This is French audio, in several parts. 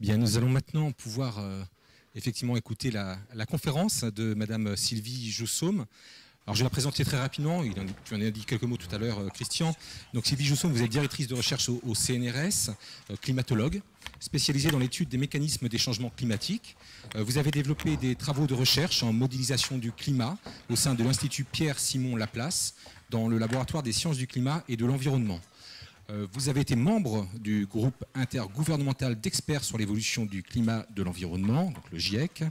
Bien, nous allons maintenant pouvoir effectivement écouter la conférence de Madame Sylvie Joussaume. Alors, je vais la présenter très rapidement. Tu en as dit quelques mots tout à l'heure, Christian. Donc, Sylvie Joussaume, vous êtes directrice de recherche au CNRS, climatologue, spécialisée dans l'étude des mécanismes des changements climatiques. Vous avez développé des travaux de recherche en modélisation du climat au sein de l'Institut Pierre-Simon Laplace, dans le laboratoire des sciences du climat et de l'environnement. Vous avez été membre du groupe intergouvernemental d'experts sur l'évolution du climat de l'environnement, donc le GIEC,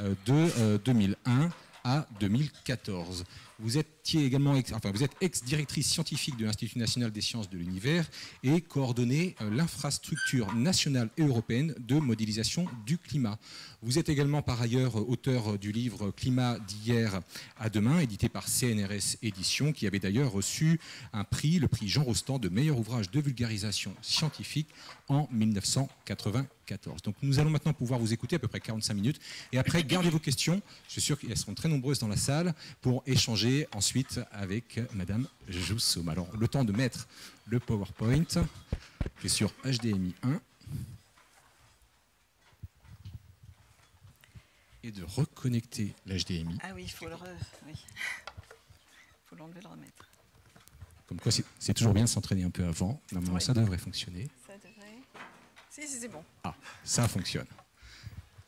de 2001 à 2014. Vous êtes ex-directrice scientifique de l'Institut national des sciences de l'univers et coordonnez l'infrastructure nationale et européenne de modélisation du climat. Vous êtes également par ailleurs auteur du livre Climat d'hier à demain, édité par CNRS Éditions, qui avait d'ailleurs reçu un prix, le prix Jean Rostand de meilleur ouvrage de vulgarisation scientifique en 1994. Donc nous allons maintenant pouvoir vous écouter à peu près 45 minutes. Et après, gardez vos questions. Je suis sûr qu'elles seront très nombreuses dans la salle pour échanger ensuite avec Madame Joussaume. Alors, le temps de mettre le PowerPoint qui est sur HDMI 1 et de reconnecter l'HDMI. Ah oui, il faut l'enlever, le remettre. Comme quoi, c'est toujours bien de s'entraîner un peu avant. Normalement, ça devrait fonctionner. Ça devrait. Si, c'est bon. Ah, ça fonctionne.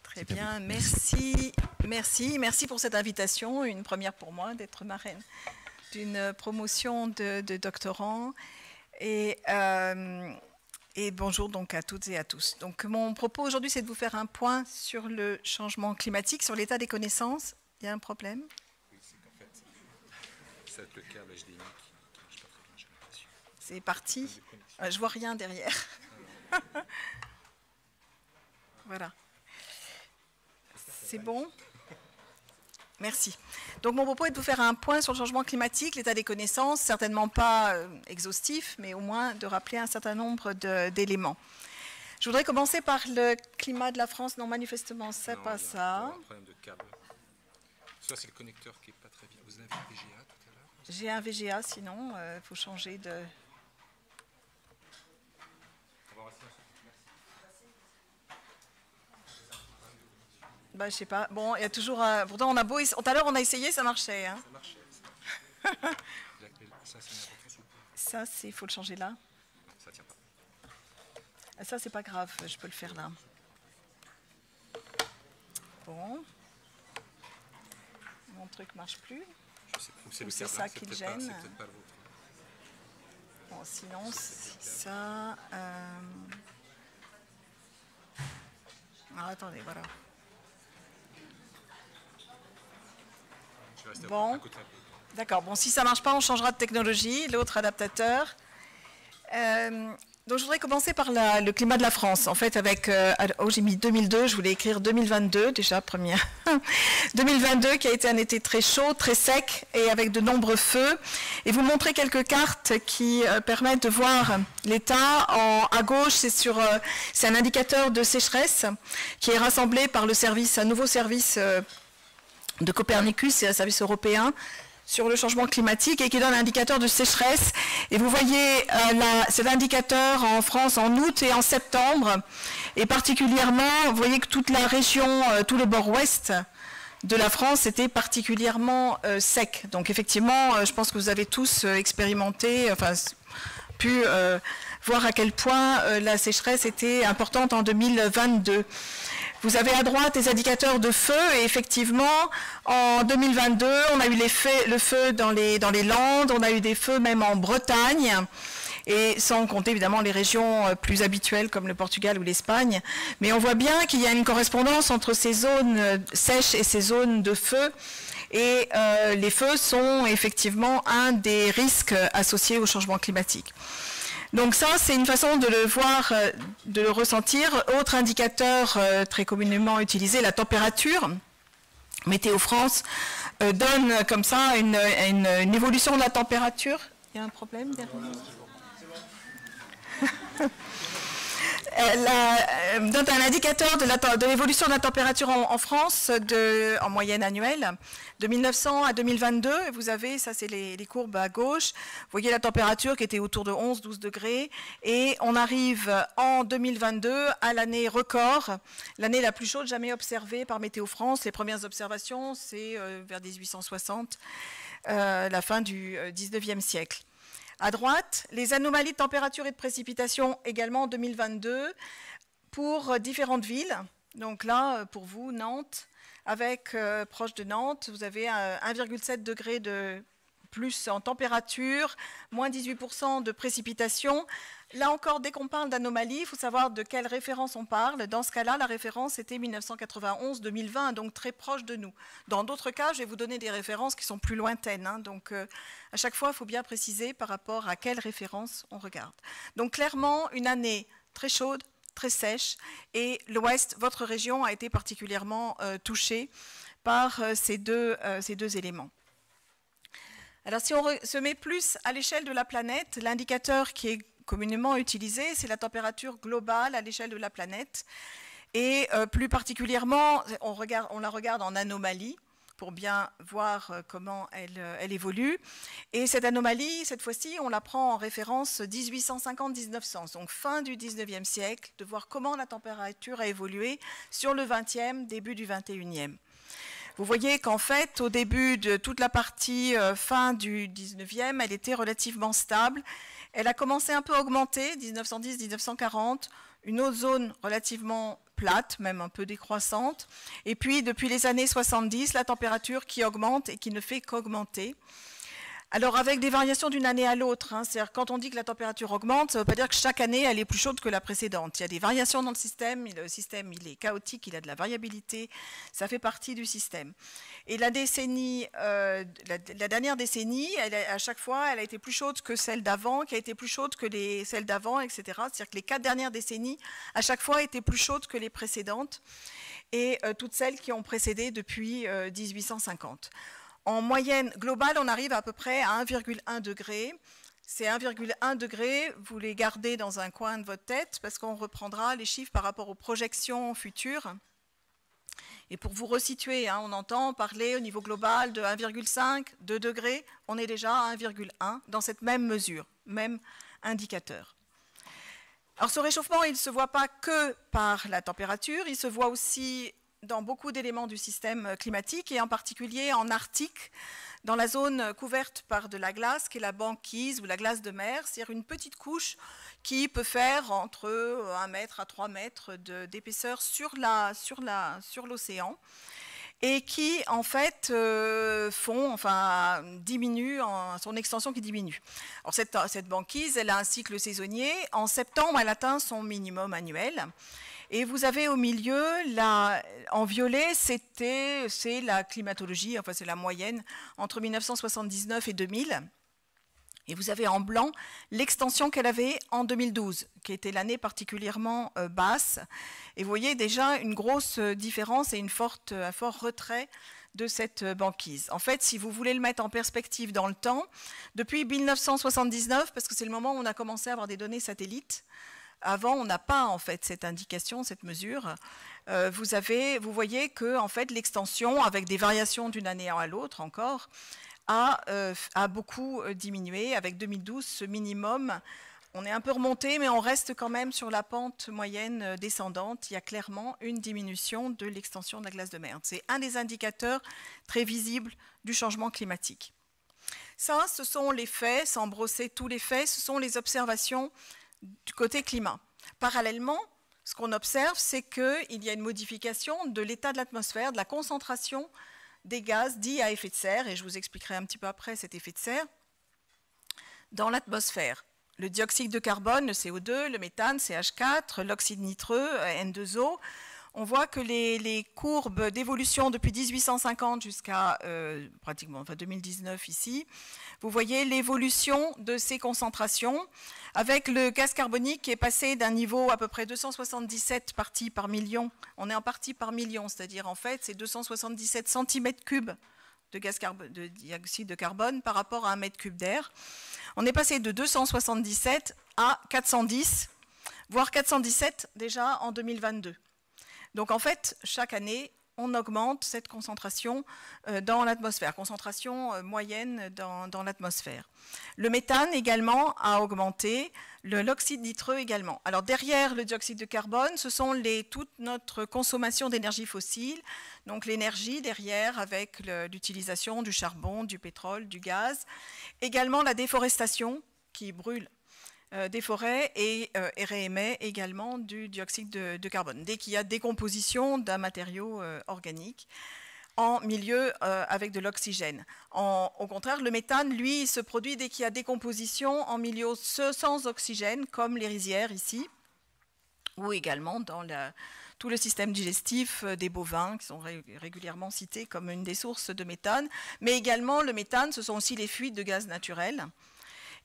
Très bien, merci. Merci pour cette invitation. Une première pour moi d'être marraine d'une promotion de doctorants. Et bonjour donc à toutes et à tous. Donc mon propos aujourd'hui, c'est de vous faire un point sur le changement climatique, sur l'état des connaissances. Il y a un problème? Oui, c'est qu'en fait, ça va être le câble HDMI qui ne marche pas très bien, j'ai l'impression. C'est parti. Je vois rien derrière. Voilà. C'est bon? Merci. Donc mon propos est de vous faire un point sur le changement climatique, l'état des connaissances, certainement pas exhaustif, mais au moins de rappeler un certain nombre d'éléments. Je voudrais commencer par le climat de la France. Non, manifestement, c'est pas ça. Il y a un problème de câble. Soit c'est le connecteur qui n'est pas très bien. Vous avez un VGA tout à l'heure? J'ai un VGA, sinon il faut changer de... Bah, je sais pas. Bon, il y a toujours... pourtant, on a beau... Tout à l'heure, on a essayé, ça marchait. Hein. Ça marchait. Ça, il faut le changer là. Non, ça tient pas. Ça, c'est pas grave, je peux le faire là. Bon. Mon truc marche plus. Je sais pas, c'est ça qui le gêne. C'est peut-être pas le vôtre. Bon, sinon, ça... Alors, attendez, voilà. Bon, d'accord. Bon, si ça ne marche pas, on changera de technologie, l'autre adaptateur. Donc, je voudrais commencer par le climat de la France. En fait, avec... j'ai mis 2002, je voulais écrire 2022, déjà, première. 2022, qui a été un été très chaud, très sec, et avec de nombreux feux. Et vous montrer quelques cartes qui permettent de voir l'état. À gauche, c'est un indicateur de sécheresse qui est rassemblé par un nouveau service de Copernicus, c'est un service européen sur le changement climatique et qui donne un indicateur de sécheresse. Et vous voyez cet indicateur en France en août et en septembre. Et particulièrement, vous voyez que toute la région, tout le bord ouest de la France était particulièrement sec. Donc effectivement, je pense que vous avez tous expérimenté, enfin pu voir à quel point la sécheresse était importante en 2022. Vous avez à droite les indicateurs de feu et effectivement, en 2022, on a eu le feu dans les Landes, on a eu des feux même en Bretagne, et sans compter évidemment les régions plus habituelles comme le Portugal ou l'Espagne. Mais on voit bien qu'il y a une correspondance entre ces zones sèches et ces zones de feu. Et les feux sont effectivement un des risques associés au changement climatique. Donc ça, c'est une façon de le voir, de le ressentir. Autre indicateur très communément utilisé, la température. Météo France donne comme ça une évolution de la température. Il y a un problème derrière. Donne un indicateur de l'évolution de la température en France en moyenne annuelle de 1900 à 2022. Vous avez, ça c'est les courbes à gauche, vous voyez la température qui était autour de 11-12 degrés et on arrive en 2022 à l'année record, l'année la plus chaude jamais observée par Météo France. Les premières observations c'est vers 1860, la fin du 19e siècle. À droite, les anomalies de température et de précipitation également en 2022 pour différentes villes. Donc là, pour vous, Nantes, avec proche de Nantes, vous avez 1,7 degré de plus en température, moins 18% de précipitation. Là encore, dès qu'on parle d'anomalie, il faut savoir de quelle référence on parle. Dans ce cas-là, la référence était 1991-2020, donc très proche de nous. Dans d'autres cas, je vais vous donner des références qui sont plus lointaines. Hein, donc, à chaque fois, il faut bien préciser par rapport à quelle référence on regarde. Donc, clairement, une année très chaude, très sèche, et l'Ouest, votre région, a été particulièrement touchée par ces deux éléments. Alors, si on se met plus à l'échelle de la planète, l'indicateur qui est communément utilisé, c'est la température globale à l'échelle de la planète. Et plus particulièrement, on la regarde en anomalie pour bien voir comment elle évolue. Et cette anomalie, cette fois-ci, on la prend en référence 1850-1900, donc fin du 19e siècle, de voir comment la température a évolué sur le 20e, début du 21e. Vous voyez qu'en fait, au début de toute la partie fin du 19e, elle était relativement stable. Elle a commencé un peu à augmenter, 1910-1940, une autre zone relativement plate, même un peu décroissante. Et puis, depuis les années 70, la température qui augmente et qui ne fait qu'augmenter. Alors, avec des variations d'une année à l'autre, hein, c'est-à-dire quand on dit que la température augmente, ça ne veut pas dire que chaque année, elle est plus chaude que la précédente. Il y a des variations dans le système il est chaotique, il a de la variabilité, ça fait partie du système. Et la décennie, la dernière décennie, à chaque fois, elle a été plus chaude que celle d'avant, qui a été plus chaude que celles d'avant, etc. C'est-à-dire que les 4 dernières décennies, à chaque fois, étaient plus chaudes que les précédentes, et toutes celles qui ont précédé depuis 1850. En moyenne globale, on arrive à peu près à 1,1 degré. Ces 1,1 degré, vous les gardez dans un coin de votre tête parce qu'on reprendra les chiffres par rapport aux projections futures. Et pour vous resituer, hein, on entend parler au niveau global de 1,5, 2 degrés. On est déjà à 1,1 dans cette même mesure, même indicateur. Alors ce réchauffement, il ne se voit pas que par la température, il se voit aussi dans beaucoup d'éléments du système climatique et en particulier en Arctique, dans la zone couverte par de la glace, qui est la banquise ou la glace de mer, c'est-à-dire une petite couche qui peut faire entre 1 mètre à 3 mètres d'épaisseur sur l'océan et qui en fait diminue, son extension qui diminue. Alors cette banquise, elle a un cycle saisonnier. En septembre, elle atteint son minimum annuel. Et vous avez au milieu, en violet, c'est la climatologie, enfin c'est la moyenne entre 1979 et 2000. Et vous avez en blanc l'extension qu'elle avait en 2012, qui était l'année particulièrement basse. Et vous voyez déjà une grosse différence et un fort retrait de cette banquise. En fait, si vous voulez le mettre en perspective dans le temps, depuis 1979, parce que c'est le moment où on a commencé à avoir des données satellites, avant, on n'a pas en fait cette indication, cette mesure. Vous voyez que en fait, l'extension, avec des variations d'une année à l'autre encore, a beaucoup diminué. Avec 2012, ce minimum, on est un peu remonté, mais on reste quand même sur la pente moyenne descendante. Il y a clairement une diminution de l'extension de la glace de mer. C'est un des indicateurs très visibles du changement climatique. Ça, ce sont les faits, sans brosser tous les faits, ce sont les observations du côté climat. Parallèlement, ce qu'on observe, c'est qu'il y a une modification de l'état de l'atmosphère, de la concentration des gaz dits à effet de serre, et je vous expliquerai un petit peu après cet effet de serre, dans l'atmosphère. Le dioxyde de carbone, le CO2, le méthane, CH4, l'oxyde nitreux, N2O, on voit que les courbes d'évolution depuis 1850 jusqu'à pratiquement 2019 ici, vous voyez l'évolution de ces concentrations avec le gaz carbonique qui est passé d'un niveau à peu près 277 parties par million. On est en parties par million, c'est-à-dire en fait c'est 277 cm3 de dioxyde de carbone par rapport à 1 mètre cube d'air. On est passé de 277 à 410. voire 417 déjà en 2022. Donc en fait, chaque année, on augmente cette concentration dans l'atmosphère, concentration moyenne dans l'atmosphère. Le méthane également a augmenté, l'oxyde nitreux également. Alors derrière le dioxyde de carbone, ce sont toute notre consommation d'énergie fossile, donc l'énergie derrière avec l'utilisation du charbon, du pétrole, du gaz. Également la déforestation qui brûle des forêts et réémet également du dioxyde de carbone, dès qu'il y a décomposition d'un matériau organique en milieu avec de l'oxygène. Au contraire, le méthane, lui, il se produit dès qu'il y a décomposition en milieu sans oxygène, comme les rizières ici, ou également dans tout le système digestif des bovins, qui sont régulièrement cités comme une des sources de méthane. Mais également, le méthane, ce sont aussi les fuites de gaz naturels.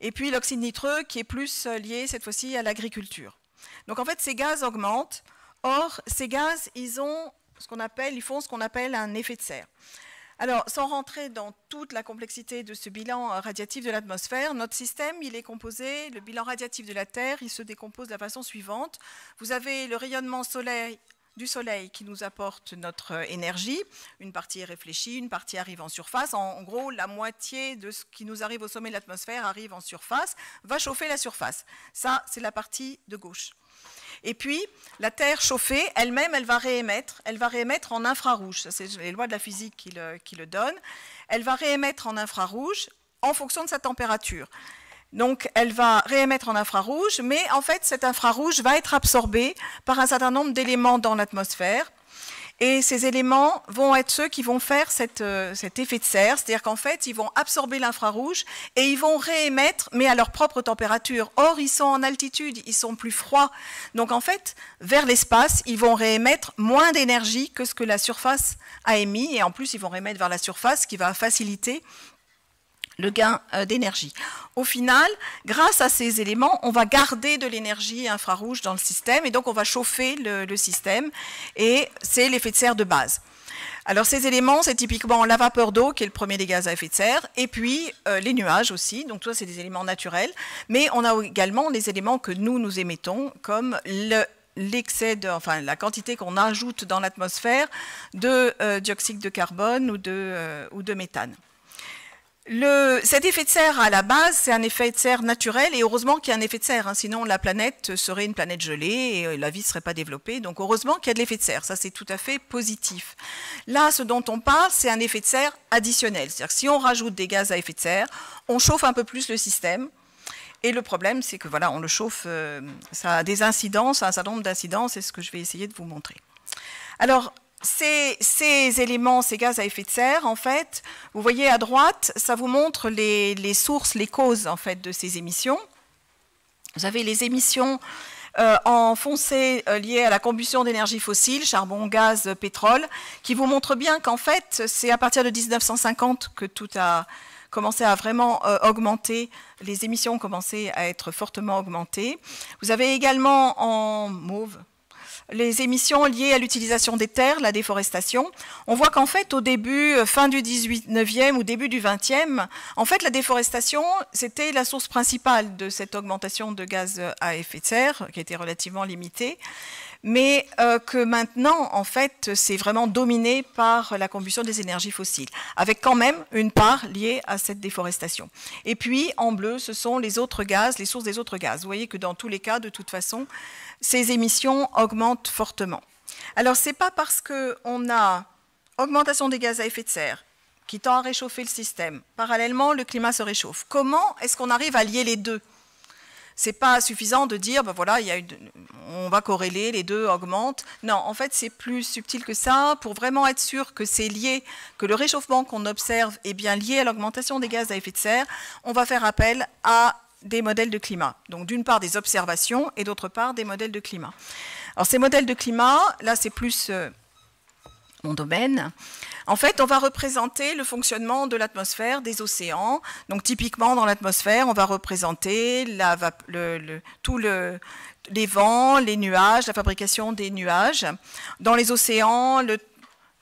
Et puis l'oxyde nitreux qui est plus lié cette fois-ci à l'agriculture. Donc en fait ces gaz augmentent. Or ces gaz ils font ce qu'on appelle un effet de serre. Alors sans rentrer dans toute la complexité de ce bilan radiatif de l'atmosphère, notre système il est composé, le bilan radiatif de la Terre il se décompose de la façon suivante. Vous avez le rayonnement du soleil qui nous apporte notre énergie. Une partie est réfléchie, une partie arrive en surface. En gros, la moitié de ce qui nous arrive au sommet de l'atmosphère arrive en surface, va chauffer la surface. Ça, c'est la partie de gauche. Et puis, la Terre chauffée, elle-même, elle va réémettre en infrarouge. Ça, c'est les lois de la physique qui le donnent. Elle va réémettre en infrarouge en fonction de sa température. Donc, elle va réémettre en infrarouge, mais en fait, cet infrarouge va être absorbé par un certain nombre d'éléments dans l'atmosphère. Et ces éléments vont être ceux qui vont faire cet effet de serre, c'est-à-dire qu'en fait, ils vont absorber l'infrarouge et ils vont réémettre, mais à leur propre température. Or, ils sont en altitude, ils sont plus froids. Donc, en fait, vers l'espace, ils vont réémettre moins d'énergie que ce que la surface a émis. Et en plus, ils vont réémettre vers la surface, ce qui va faciliter le gain d'énergie. Au final, grâce à ces éléments, on va garder de l'énergie infrarouge dans le système et donc on va chauffer le système et c'est l'effet de serre de base. Alors ces éléments, c'est typiquement la vapeur d'eau qui est le premier des gaz à effet de serre et puis les nuages aussi, donc tout ça c'est des éléments naturels, mais on a également des éléments que nous émettons comme la quantité qu'on ajoute dans l'atmosphère de dioxyde de carbone ou de méthane. Cet effet de serre à la base, c'est un effet de serre naturel et heureusement qu'il y a un effet de serre, hein, sinon la planète serait une planète gelée et la vie ne serait pas développée. Donc heureusement qu'il y a de l'effet de serre, ça c'est tout à fait positif. Là, ce dont on parle, c'est un effet de serre additionnel. C'est-à-dire que si on rajoute des gaz à effet de serre, on chauffe un peu plus le système. Et le problème, c'est que voilà, on le chauffe, ça a des incidences, un certain nombre d'incidences, c'est ce que je vais essayer de vous montrer. Alors, ces éléments, ces gaz à effet de serre, en fait, vous voyez à droite, ça vous montre les sources, les causes en fait, de ces émissions. Vous avez les émissions en foncé liées à la combustion d'énergie fossile, charbon, gaz, pétrole, qui vous montrent bien qu'en fait, c'est à partir de 1950 que tout a commencé à vraiment augmenter, les émissions ont commencé à être fortement augmentées. Vous avez également en mauve les émissions liées à l'utilisation des terres, la déforestation. On voit qu'en fait, au début, fin du 19e ou début du 20e, en fait, la déforestation, c'était la source principale de cette augmentation de gaz à effet de serre, qui était relativement limitée, mais que maintenant, en fait, c'est vraiment dominé par la combustion des énergies fossiles, avec quand même une part liée à cette déforestation. Et puis, en bleu, ce sont les autres gaz, les sources des autres gaz. Vous voyez que dans tous les cas, de toute façon, ces émissions augmentent fortement. Alors, ce n'est pas parce qu'on a augmentation des gaz à effet de serre qui tend à réchauffer le système. Parallèlement, le climat se réchauffe. Comment est-ce qu'on arrive à lier les deux ? Ce n'est pas suffisant de dire, ben voilà, on va corréler, les deux augmentent. Non, en fait, c'est plus subtil que ça. Pour vraiment être sûr que c'est lié, que le réchauffement qu'on observe est bien lié à l'augmentation des gaz à effet de serre, on va faire appel à des modèles de climat. Donc d'une part des observations et d'autre part des modèles de climat. Alors ces modèles de climat, là c'est plus mon domaine. En fait, on va représenter le fonctionnement de l'atmosphère, des océans. Donc typiquement dans l'atmosphère, on va représenter les vents, les nuages, la fabrication des nuages. Dans les océans,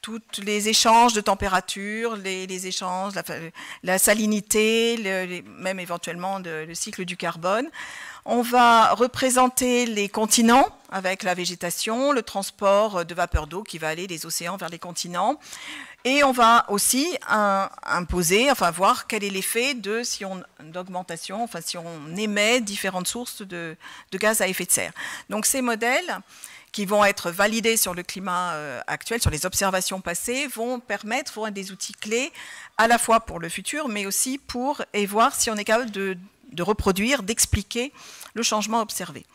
tous les échanges de température, les échanges, la salinité, même éventuellement le cycle du carbone. On va représenter les continents avec la végétation, le transport de vapeur d'eau qui va aller des océans vers les continents. Et on va aussi imposer, enfin voir quel est l'effet d'augmentation, enfin si on émet différentes sources de gaz à effet de serre. Donc ces modèles qui vont être validés sur le climat actuel, sur les observations passées, vont être des outils clés à la fois pour le futur, mais aussi pour voir si on est capable de reproduire, d'expliquer le changement observé.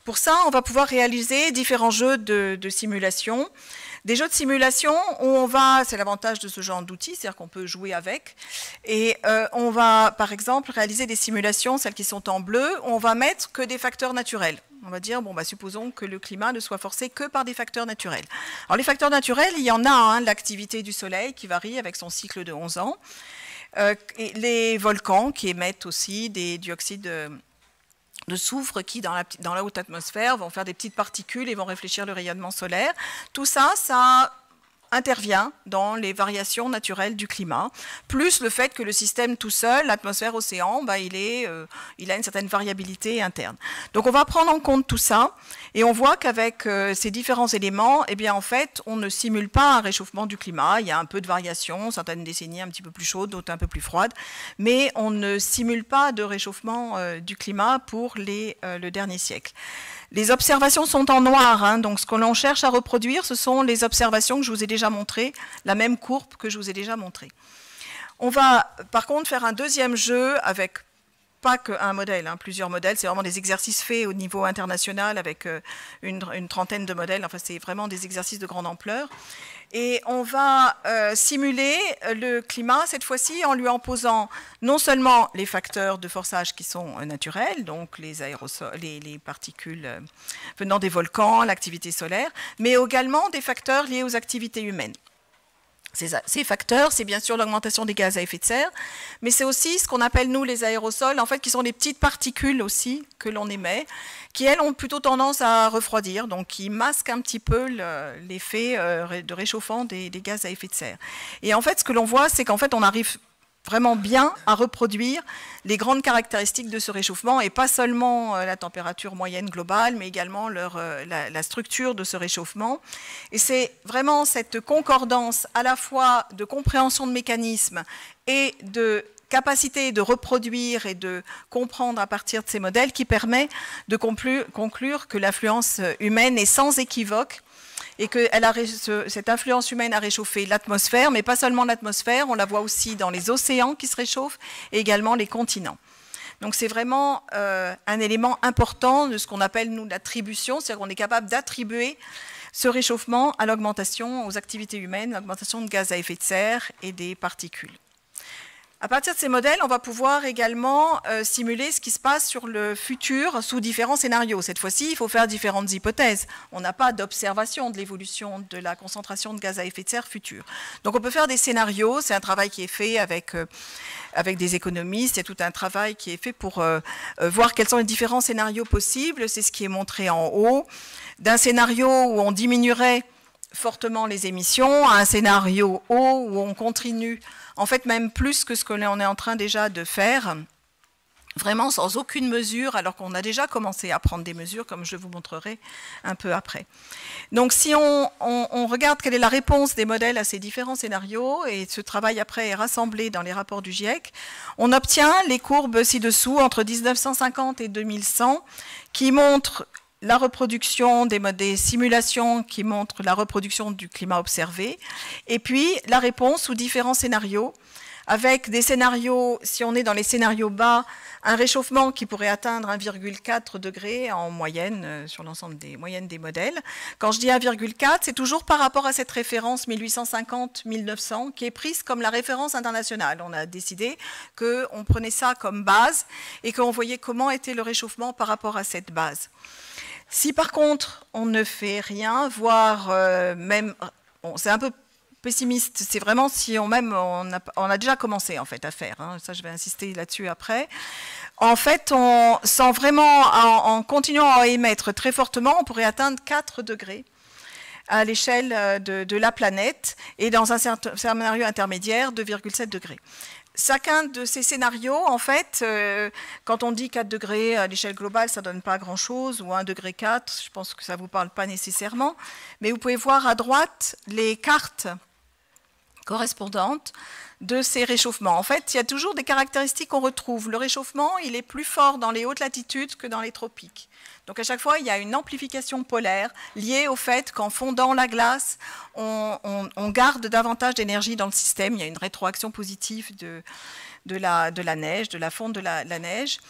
Pour ça, on va pouvoir réaliser différents jeux de simulation. Des jeux de simulation où c'est l'avantage de ce genre d'outils, c'est-à-dire qu'on peut jouer avec. Et on va, par exemple, réaliser des simulations, celles qui sont en bleu, où on va mettre que des facteurs naturels. On va dire, supposons que le climat ne soit forcé que par des facteurs naturels. Alors les facteurs naturels, il y en a, l'activité du soleil qui varie avec son cycle de 11 ans, et les volcans qui émettent aussi des dioxydes de soufre qui, dans la haute atmosphère, vont faire des petites particules et vont réfléchir le rayonnement solaire. Tout ça, ça intervient dans les variations naturelles du climat, plus le fait que le système tout seul, l'atmosphère-océan, il a une certaine variabilité interne. Donc on va prendre en compte tout ça, et on voit qu'avec ces différents éléments, eh bien, en fait, on ne simule pas un réchauffement du climat. Il y a un peu de variation, certaines décennies un petit peu plus chaudes, d'autres un peu plus froides, mais on ne simule pas de réchauffement du climat pour le dernier siècle. Les observations sont en noir, donc ce que l'on cherche à reproduire, ce sont les observations que je vous ai déjà montrées, la même courbe que je vous ai déjà montrée. On va par contre faire un deuxième jeu avec pas qu'un modèle, plusieurs modèles, c'est vraiment des exercices faits au niveau international avec une trentaine de modèles, enfin c'est vraiment des exercices de grande ampleur. Et on va simuler le climat, cette fois-ci, en lui imposant non seulement les facteurs de forçage qui sont naturels, donc les aérosols, les particules venant des volcans, l'activité solaire, mais également des facteurs liés aux activités humaines. Ces facteurs, c'est bien sûr l'augmentation des gaz à effet de serre, mais c'est aussi ce qu'on appelle, nous, les aérosols, en fait, qui sont des petites particules aussi que l'on émet, qui, elles, ont plutôt tendance à refroidir, donc qui masquent un petit peu l'effet de réchauffant des gaz à effet de serre. Et en fait, ce que l'on voit, c'est qu'en fait, on arrive vraiment bien à reproduire les grandes caractéristiques de ce réchauffement, et pas seulement la température moyenne globale, mais également la structure de ce réchauffement. Et c'est vraiment cette concordance à la fois de compréhension de mécanismes et de capacité de reproduire et de comprendre à partir de ces modèles qui permet de conclure que l'influence humaine est sans équivoque, et que cette influence humaine a réchauffé l'atmosphère, mais pas seulement l'atmosphère, on la voit aussi dans les océans qui se réchauffent, et également les continents. Donc c'est vraiment un élément important de ce qu'on appelle, nous, l'attribution, c'est-à-dire qu'on est capable d'attribuer ce réchauffement à l'augmentation, aux activités humaines, l'augmentation de gaz à effet de serre et des particules. À partir de ces modèles, on va pouvoir également simuler ce qui se passe sur le futur sous différents scénarios. Cette fois-ci, il faut faire différentes hypothèses. On n'a pas d'observation de l'évolution de la concentration de gaz à effet de serre future. Donc on peut faire des scénarios, c'est un travail qui est fait avec des économistes, il y a tout un travail qui est fait pour voir quels sont les différents scénarios possibles. C'est ce qui est montré en haut. D'un scénario où on diminuerait fortement les émissions à un scénario haut où on continue, en fait même plus que ce que l'on est en train déjà de faire, vraiment sans aucune mesure, alors qu'on a déjà commencé à prendre des mesures, comme je vous montrerai un peu après. Donc si on regarde quelle est la réponse des modèles à ces différents scénarios, et ce travail après est rassemblé dans les rapports du GIEC, on obtient les courbes ci-dessous entre 1950 et 2100 qui montrent la reproduction des simulations qui montrent la reproduction du climat observé, et puis la réponse aux différents scénarios, avec des scénarios, si on est dans les scénarios bas, un réchauffement qui pourrait atteindre 1,4 degré en moyenne, sur l'ensemble des moyennes des modèles. Quand je dis 1,4, c'est toujours par rapport à cette référence 1850-1900, qui est prise comme la référence internationale. On a décidé qu'on prenait ça comme base, et qu'on voyait comment était le réchauffement par rapport à cette base. Si par contre on ne fait rien, voire même, bon, c'est un peu pessimiste, c'est vraiment si on a déjà commencé en fait à faire, ça je vais insister là-dessus après. En fait, en continuant à émettre très fortement, on pourrait atteindre 4 degrés à l'échelle de la planète et dans un scénario intermédiaire, 2,7 degrés. Chacun de ces scénarios, en fait, quand on dit 4 degrés à l'échelle globale, ça ne donne pas grand-chose, ou 1,4 degré, je pense que ça ne vous parle pas nécessairement, mais vous pouvez voir à droite les cartes correspondantes de ces réchauffements. En fait, il y a toujours des caractéristiques qu'on retrouve. Le réchauffement, il est plus fort dans les hautes latitudes que dans les tropiques. Donc à chaque fois, il y a une amplification polaire liée au fait qu'en fondant la glace, on garde davantage d'énergie dans le système. Il y a une rétroaction positive de la neige, de la fonte de la neige.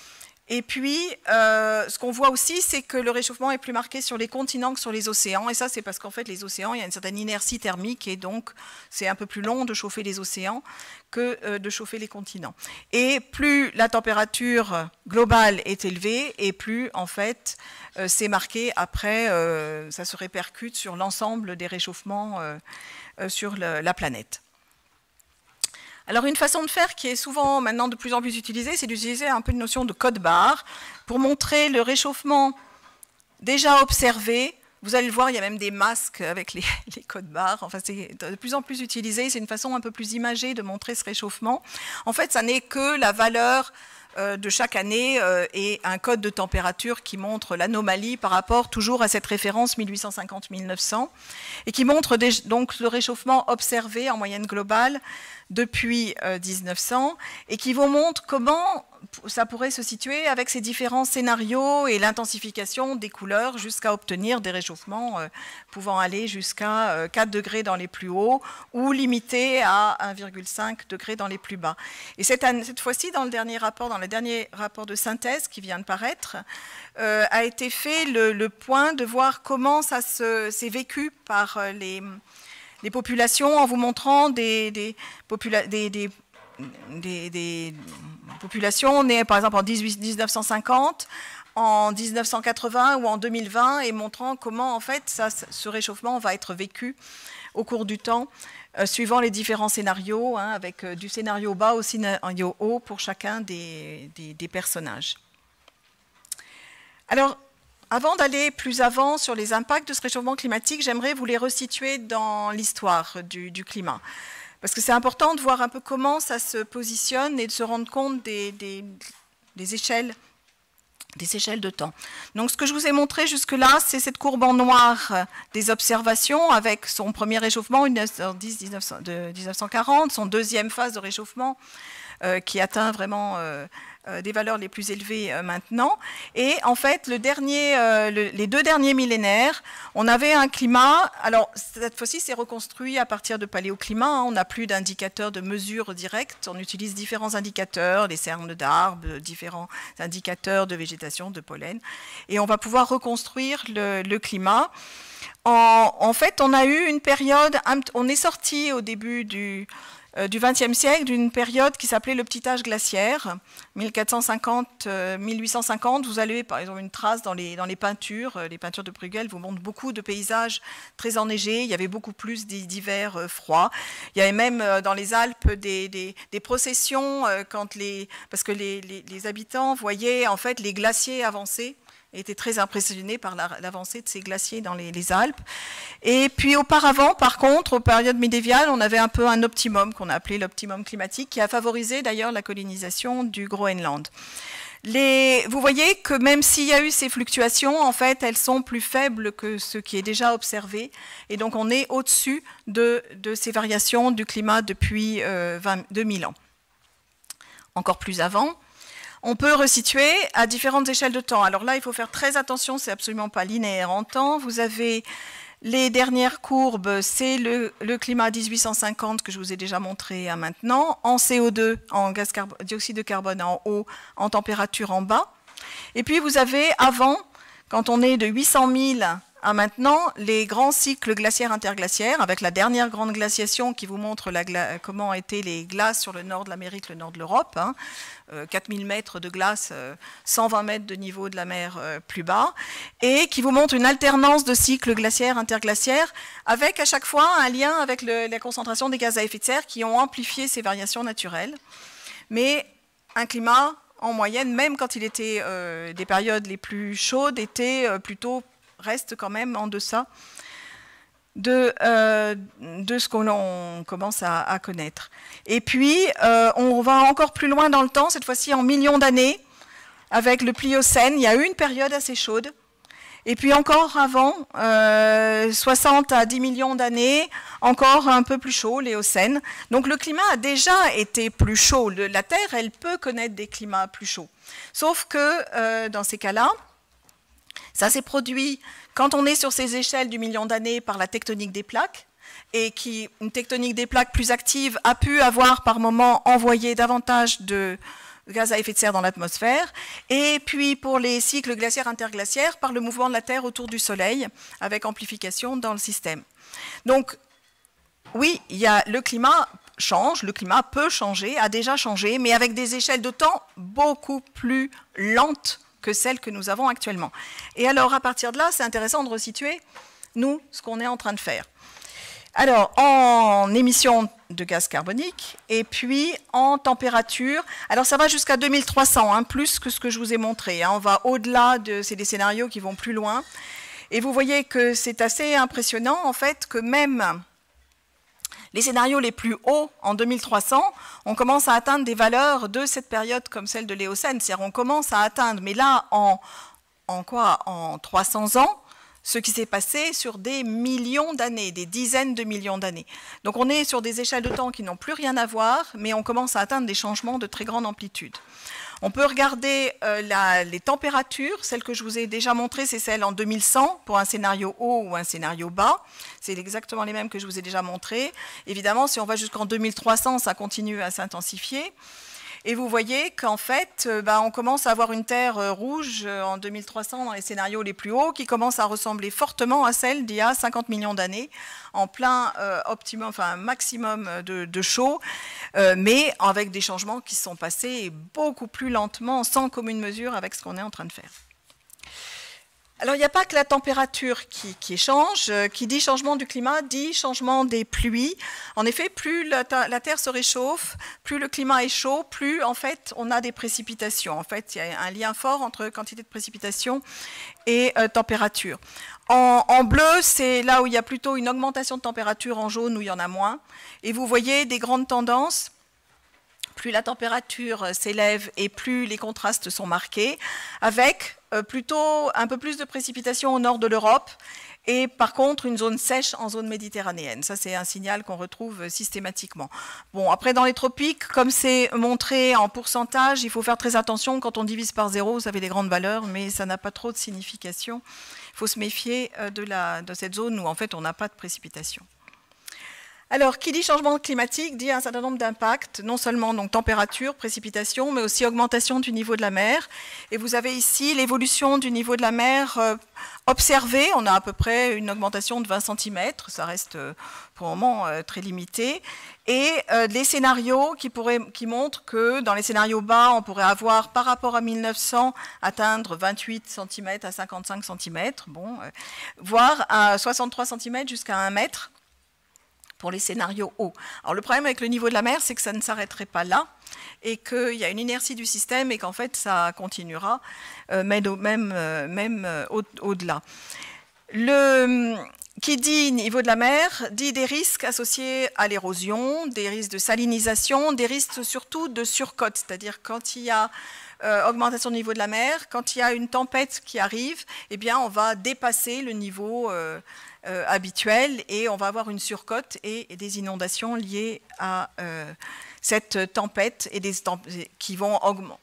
Et puis, ce qu'on voit aussi, c'est que le réchauffement est plus marqué sur les continents que sur les océans. Et ça, c'est parce qu'en fait, les océans, il y a une certaine inertie thermique et donc c'est un peu plus long de chauffer les océans que de chauffer les continents. Et plus la température globale est élevée et plus, en fait, c'est marqué après, ça se répercute sur l'ensemble des réchauffements sur la planète. Alors une façon de faire qui est souvent maintenant de plus en plus utilisée, c'est d'utiliser un peu une notion de code barre pour montrer le réchauffement déjà observé. Vous allez le voir, il y a même des masques avec les codes barres. Enfin, c'est de plus en plus utilisé. C'est une façon un peu plus imagée de montrer ce réchauffement. En fait, ça n'est que la valeur de chaque année et un code de température qui montre l'anomalie par rapport toujours à cette référence 1850-1900 et qui montre donc le réchauffement observé en moyenne globale depuis 1900 et qui vous montre comment ça pourrait se situer avec ces différents scénarios et l'intensification des couleurs jusqu'à obtenir des réchauffements pouvant aller jusqu'à 4 degrés dans les plus hauts ou limités à 1,5 degré dans les plus bas. Et cette fois-ci, dans le dernier rapport de synthèse qui vient de paraître, a été fait le point de voir comment ça s'est vécu par les populations en vous montrant des populations nées par exemple en 1950, en 1980 ou en 2020 et montrant comment en fait ce réchauffement va être vécu au cours du temps suivant les différents scénarios, avec du scénario bas au scénario haut pour chacun des personnages. Alors, avant d'aller plus avant sur les impacts de ce réchauffement climatique, j'aimerais vous les resituer dans l'histoire du climat. Parce que c'est important de voir un peu comment ça se positionne et de se rendre compte des échelles de temps. Donc ce que je vous ai montré jusque-là, c'est cette courbe en noir des observations avec son premier réchauffement de 1940, son deuxième phase de réchauffement qui atteint vraiment des valeurs les plus élevées maintenant. Et en fait, les 2 derniers millénaires, on avait un climat, alors cette fois-ci c'est reconstruit à partir de paléoclimat, on n'a plus d'indicateurs de mesure directe, on utilise différents indicateurs, les cernes d'arbres, différents indicateurs de végétation, de pollen, et on va pouvoir reconstruire le climat. En fait, on a eu une période, on est sorti au début du XXe siècle d'une période qui s'appelait le petit âge glaciaire, 1450-1850. Vous avez par exemple une trace dans les peintures de Bruegel vous montrent beaucoup de paysages très enneigés, il y avait beaucoup plus d'hivers froids. Il y avait même dans les Alpes des processions parce que les habitants voyaient en fait les glaciers avancer, était très impressionné par l'avancée de ces glaciers dans les Alpes. Et puis auparavant, par contre, aux périodes médiévales, on avait un peu un optimum qu'on a appelé l'optimum climatique, qui a favorisé d'ailleurs la colonisation du Groenland. Vous voyez que même s'il y a eu ces fluctuations, en fait, elles sont plus faibles que ce qui est déjà observé. Et donc, on est au-dessus de ces variations du climat depuis 2000 ans. Encore plus avant, on peut resituer à différentes échelles de temps. Alors là, il faut faire très attention, c'est absolument pas linéaire en temps. Vous avez les dernières courbes, c'est le climat 1850 que je vous ai déjà montré maintenant, en CO2, en dioxyde de carbone en haut, en température en bas. Et puis vous avez avant, quand on est de 800 000 à maintenant, les grands cycles glaciaires interglaciaires, avec la dernière grande glaciation qui vous montre comment étaient les glaces sur le nord de l'Amérique, le nord de l'Europe, 4000 mètres de glace, 120 mètres de niveau de la mer plus bas, et qui vous montre une alternance de cycles glaciaires interglaciaires, avec à chaque fois un lien avec la concentration des gaz à effet de serre qui ont amplifié ces variations naturelles. Mais un climat, en moyenne, même quand il était des périodes les plus chaudes, reste quand même en deçà de ce qu'on commence à connaître. Et puis, on va encore plus loin dans le temps, cette fois-ci en millions d'années, avec le Pliocène. Il y a eu une période assez chaude. Et puis encore avant, 60 à 10 millions d'années, encore un peu plus chaud, l'Éocène. Donc le climat a déjà été plus chaud. La Terre, elle peut connaître des climats plus chauds. Sauf que dans ces cas-là, ça s'est produit quand on est sur ces échelles du million d'années par la tectonique des plaques, et une tectonique des plaques plus active a pu avoir par moment envoyé davantage de gaz à effet de serre dans l'atmosphère, et puis pour les cycles glaciaires interglaciaires, par le mouvement de la Terre autour du Soleil, avec amplification dans le système. Donc, oui, le climat change, le climat peut changer, a déjà changé, mais avec des échelles de temps beaucoup plus lentes que celles que nous avons actuellement. Et alors, à partir de là, c'est intéressant de resituer, nous, ce qu'on est en train de faire. Alors, en émissions de gaz carbonique et puis en température. Alors, ça va jusqu'à 2300, hein, plus que ce que je vous ai montré. Hein. On va au-delà, c'est des scénarios qui vont plus loin. Et vous voyez que c'est assez impressionnant, en fait, que même les scénarios les plus hauts, en 2300, on commence à atteindre des valeurs de cette période comme celle de l'Éocène. C'est-à-dire, on commence à atteindre, mais là, en 300 ans, ce qui s'est passé sur des millions d'années, des dizaines de millions d'années. Donc on est sur des échelles de temps qui n'ont plus rien à voir, mais on commence à atteindre des changements de très grande amplitude. On peut regarder les températures, celles que je vous ai déjà montrées, c'est celles en 2100 pour un scénario haut ou un scénario bas. C'est exactement les mêmes que je vous ai déjà montrées. Évidemment, si on va jusqu'en 2300, ça continue à s'intensifier. Et vous voyez qu'en fait, on commence à avoir une Terre rouge en 2300 dans les scénarios les plus hauts qui commence à ressembler fortement à celle d'il y a 50 millions d'années, en plein optimum, enfin maximum de chaud, mais avec des changements qui se sont passés beaucoup plus lentement, sans commune mesure avec ce qu'on est en train de faire. Alors, il n'y a pas que la température qui change. Qui dit changement du climat, dit changement des pluies. En effet, plus la Terre se réchauffe, plus le climat est chaud, plus, en fait, on a des précipitations. En fait, il y a un lien fort entre quantité de précipitations et température. En bleu, c'est là où il y a plutôt une augmentation de température, en jaune, où il y en a moins. Et vous voyez des grandes tendances. Plus la température s'élève et plus les contrastes sont marqués, avec plutôt un peu plus de précipitations au nord de l'Europe et par contre une zone sèche en zone méditerranéenne. Ça, c'est un signal qu'on retrouve systématiquement. Bon, après, dans les tropiques, comme c'est montré en pourcentage, il faut faire très attention. Quand on divise par 0, ça fait des grandes valeurs, mais ça n'a pas trop de signification. Il faut se méfier de cette zone où, en fait, on n'a pas de précipitation. Alors, qui dit changement climatique dit un certain nombre d'impacts, non seulement donc température, précipitation, mais aussi augmentation du niveau de la mer. Et vous avez ici l'évolution du niveau de la mer observée. On a à peu près une augmentation de 20 cm, ça reste pour le moment très limité. Et les scénarios qui montrent que dans les scénarios bas, on pourrait avoir, par rapport à 1900, atteindre 28 cm à 55 cm, voire à 63 cm jusqu'à 1 mètre. Pour les scénarios hauts. Alors le problème avec le niveau de la mer, c'est que ça ne s'arrêterait pas là et qu'il y a une inertie du système et qu'en fait ça continuera, même au-delà. Qui dit niveau de la mer, dit des risques associés à l'érosion, des risques de salinisation, des risques surtout de surcote, c'est-à-dire quand il y a augmentation du niveau de la mer, quand il y a une tempête qui arrive, eh bien on va dépasser le niveau habituel et on va avoir une surcote et des inondations liées à cette tempête et qui vont augmenter.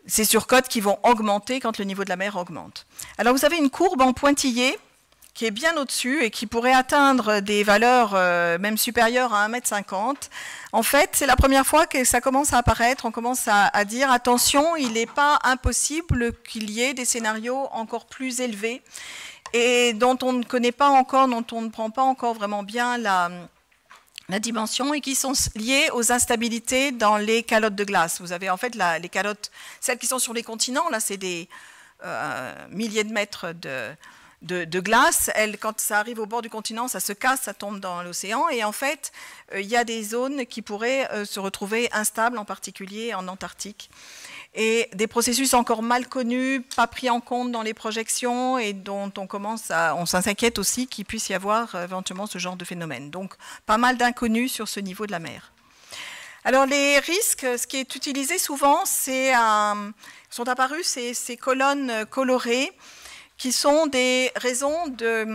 Ces surcotes qui vont augmenter quand le niveau de la mer augmente. Alors vous avez une courbe en pointillé qui est bien au-dessus et qui pourrait atteindre des valeurs même supérieures à 1,50 m. En fait, c'est la première fois que ça commence à apparaître, on commence à dire attention, il n'est pas impossible qu'il y ait des scénarios encore plus élevés et dont on ne connaît pas encore, dont on ne prend pas encore vraiment bien la dimension et qui sont liées aux instabilités dans les calottes de glace. Vous avez en fait les calottes, celles qui sont sur les continents, là c'est des milliers de mètres de glace. Quand ça arrive au bord du continent, ça se casse, ça tombe dans l'océan. Et en fait, il y a des zones qui pourraient se retrouver instables, en particulier en Antarctique. Et des processus encore mal connus, pas pris en compte dans les projections et dont on s'inquiète aussi qu'il puisse y avoir éventuellement ce genre de phénomène. Donc, pas mal d'inconnus sur ce niveau de la mer. Alors, les risques, ce qui est utilisé souvent, sont apparus ces colonnes colorées qui sont des raisons de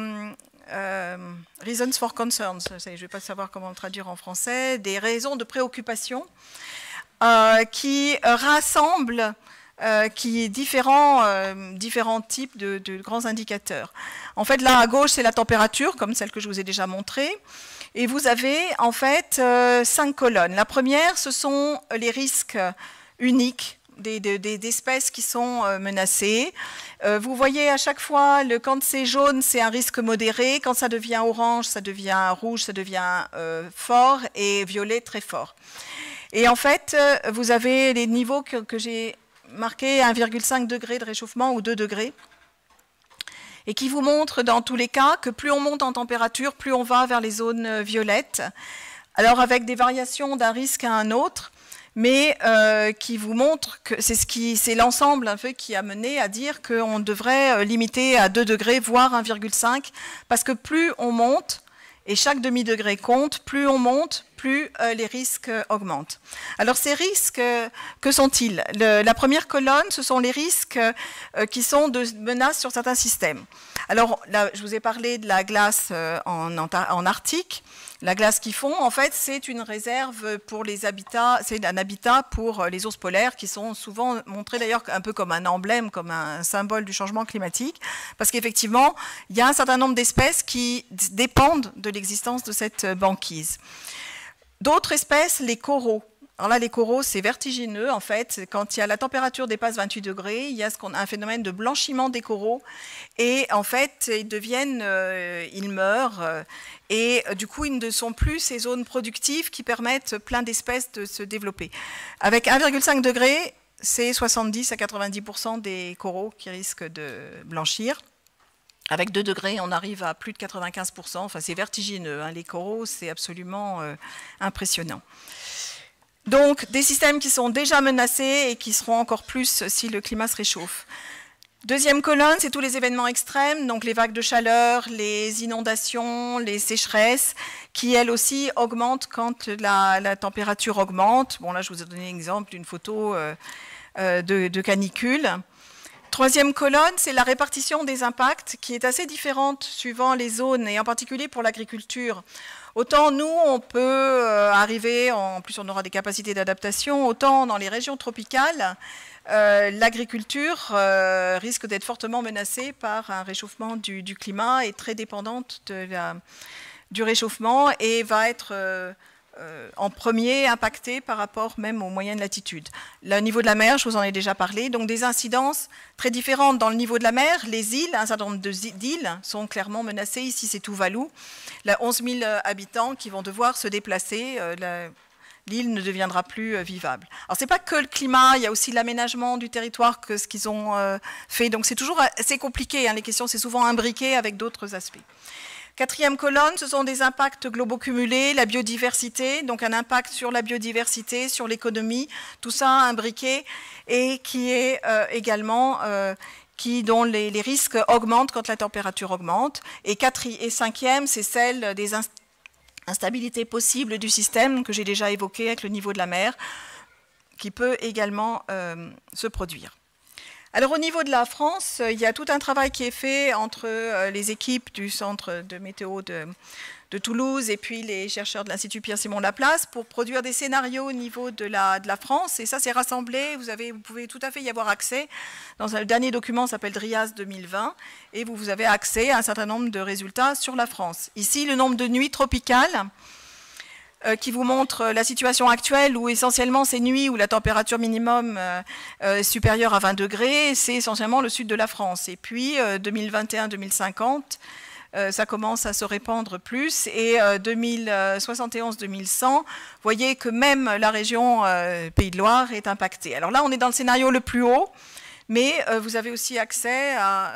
reasons for concerns. Je ne vais pas savoir comment le traduire en français, des raisons de préoccupation. Qui rassemble différents types de grands indicateurs. En fait, là à gauche, c'est la température, comme celle que je vous ai déjà montrée. Et vous avez en fait 5 colonnes. La première, ce sont les risques uniques d'espèces qui sont menacées. Vous voyez à chaque fois, quand c'est jaune, c'est un risque modéré. Quand ça devient orange, ça devient rouge, ça devient fort, et violet, très fort. Et en fait, vous avez les niveaux que j'ai marqués, 1,5 degré de réchauffement ou 2 degrés, et qui vous montrent dans tous les cas que plus on monte en température, plus on va vers les zones violettes. Alors avec des variations d'un risque à un autre, mais qui vous montrent que c'est l'ensemble un peu qui a mené à dire qu'on devrait limiter à 2 degrés, voire 1,5, parce que plus on monte, et chaque demi-degré compte, plus on monte, plus les risques augmentent. Alors ces risques, que sont-ils? La première colonne, ce sont les risques qui sont de menaces sur certains systèmes. Alors là, je vous ai parlé de la glace en Arctique. La glace qu'ils font, en fait, c'est une réserve pour les habitats, c'est un habitat pour les ours polaires qui sont souvent montrés d'ailleurs un peu comme un emblème, comme un symbole du changement climatique, parce qu'effectivement, il y a un certain nombre d'espèces qui dépendent de l'existence de cette banquise. D'autres espèces, les coraux. Alors là, les coraux, c'est vertigineux, en fait. Quand la température dépasse 28 degrés, il y a un phénomène de blanchiment des coraux. Et en fait, ils meurent. Et du coup, ils ne sont plus ces zones productives qui permettent plein d'espèces de se développer. Avec 1,5 degré, c'est 70 à 90% des coraux qui risquent de blanchir. Avec 2 degrés, on arrive à plus de 95%. Enfin, c'est vertigineux, hein. Les coraux, c'est absolument impressionnant. Donc, des systèmes qui sont déjà menacés et qui seront encore plus si le climat se réchauffe. Deuxième colonne, c'est tous les événements extrêmes, donc les vagues de chaleur, les inondations, les sécheresses, qui elles aussi augmentent quand la température augmente. Bon, là, je vous ai donné l'exemple d'une photo de canicule. Troisième colonne, c'est la répartition des impacts qui est assez différente suivant les zones et en particulier pour l'agriculture. Autant nous, on peut arriver, en plus on aura des capacités d'adaptation, autant dans les régions tropicales, l'agriculture risque d'être fortement menacée par un réchauffement du climat et très dépendante du réchauffement et va être en premier impacté par rapport même aux moyennes latitudes. Le niveau de la mer, je vous en ai déjà parlé, donc des incidences très différentes dans le niveau de la mer. Les îles, un certain nombre d'îles sont clairement menacées. Ici, c'est Tuvalu. Là, 11 000 habitants qui vont devoir se déplacer. L'île ne deviendra plus vivable. Alors, ce n'est pas que le climat, il y a aussi l'aménagement du territoire, que ce qu'ils ont fait. Donc, c'est toujours assez compliqué. Hein, les questions, c'est souvent imbriqué avec d'autres aspects. Quatrième colonne, ce sont des impacts globaux cumulés, la biodiversité, donc un impact sur la biodiversité, sur l'économie, tout ça imbriqué et qui est également, dont les risques augmentent quand la température augmente. Et cinquième, c'est celle des instabilités possibles du système que j'ai déjà évoqué avec le niveau de la mer, qui peut également se produire. Alors au niveau de la France, il y a tout un travail qui est fait entre les équipes du centre de météo de Toulouse et puis les chercheurs de l'Institut Pierre-Simon Laplace pour produire des scénarios au niveau de la France. Et ça, c'est rassemblé, vous pouvez tout à fait y avoir accès. Dans un dernier document, ça s'appelle DRIAS 2020, et vous avez accès à un certain nombre de résultats sur la France. Ici, le nombre de nuits tropicales, qui vous montre la situation actuelle où essentiellement ces nuits où la température minimum est supérieure à 20 degrés, c'est essentiellement le sud de la France. Et puis 2021-2050, ça commence à se répandre plus. Et 2071-2100, vous voyez que même la région Pays de Loire est impactée. Alors là, on est dans le scénario le plus haut. Mais vous avez aussi accès à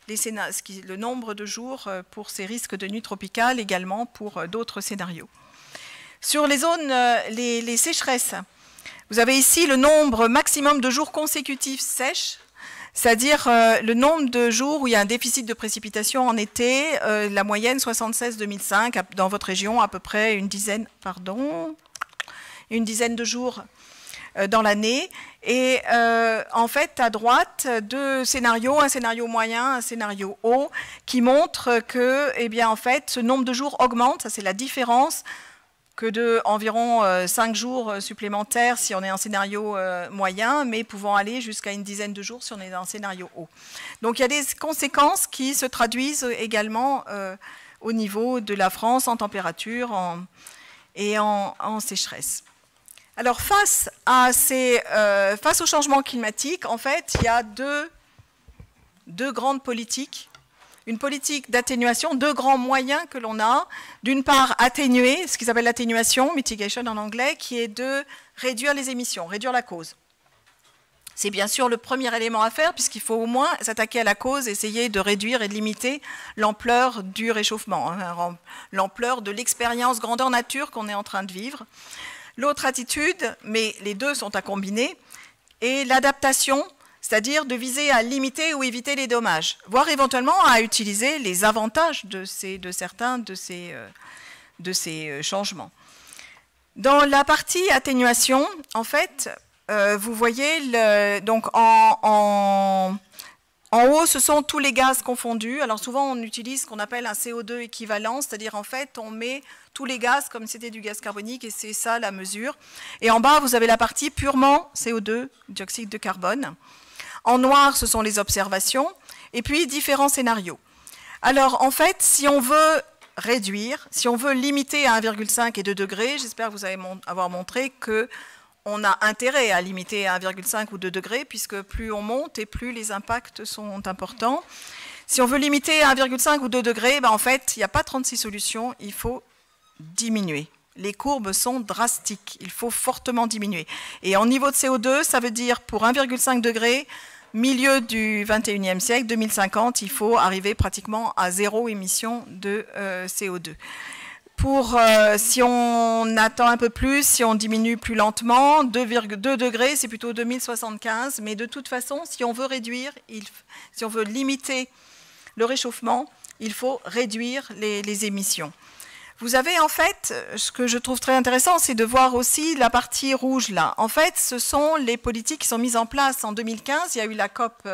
le nombre de jours pour ces risques de nuit tropicale, également pour d'autres scénarios. Sur les zones, les sécheresses, vous avez ici le nombre maximum de jours consécutifs sèches, c'est-à-dire le nombre de jours où il y a un déficit de précipitation en été, la moyenne 76-2005, dans votre région à peu près une dizaine de jours dans l'année. Et en fait, à droite, deux scénarios, un scénario moyen, un scénario haut, qui montrent que, eh bien, en fait, ce nombre de jours augmente, ça c'est la différence, que de environ 5 jours supplémentaires si on est en scénario moyen, mais pouvant aller jusqu'à une dizaine de jours si on est dans un scénario haut. Donc il y a des conséquences qui se traduisent également au niveau de la France en température et en sécheresse. Alors face au changement climatique, en fait, il y a deux grandes politiques. Une politique d'atténuation, deux grands moyens que l'on a. D'une part, atténuer, ce qu'ils appellent l'atténuation, mitigation en anglais, qui est de réduire les émissions, réduire la cause. C'est bien sûr le premier élément à faire, puisqu'il faut au moins s'attaquer à la cause, essayer de réduire et de limiter l'ampleur du réchauffement, l'ampleur de l'expérience grandeur nature qu'on est en train de vivre. L'autre attitude, mais les deux sont à combiner, est l'adaptation, c'est-à-dire de viser à limiter ou éviter les dommages, voire éventuellement à utiliser les avantages de certains de ces changements. Dans la partie atténuation, en fait, vous voyez, donc en haut, ce sont tous les gaz confondus. Alors souvent, on utilise ce qu'on appelle un CO2 équivalent, c'est-à-dire en fait, on met tous les gaz comme c'était du gaz carbonique et c'est ça la mesure. Et en bas, vous avez la partie purement CO2, dioxyde de carbone. En noir, ce sont les observations, et puis différents scénarios. Alors, en fait, si on veut réduire, si on veut limiter à 1,5 et 2 degrés, j'espère que vous allez avoir montré qu'on a intérêt à limiter à 1,5 ou 2 degrés, puisque plus on monte et plus les impacts sont importants. Si on veut limiter à 1,5 ou 2 degrés, ben en fait, il n'y a pas 36 solutions, il faut diminuer. Les courbes sont drastiques, il faut fortement diminuer. Et en niveau de CO2, ça veut dire pour 1,5 degré, milieu du 21e siècle, 2050, il faut arriver pratiquement à 0 émission de CO2. Si on attend un peu plus, si on diminue plus lentement, 2,2 degrés, c'est plutôt 2075. Mais de toute façon, si on veut réduire, si on veut limiter le réchauffement, il faut réduire les émissions. Vous avez en fait, ce que je trouve très intéressant, c'est de voir aussi la partie rouge là. En fait, ce sont les politiques qui sont mises en place en 2015. Il y a eu la COP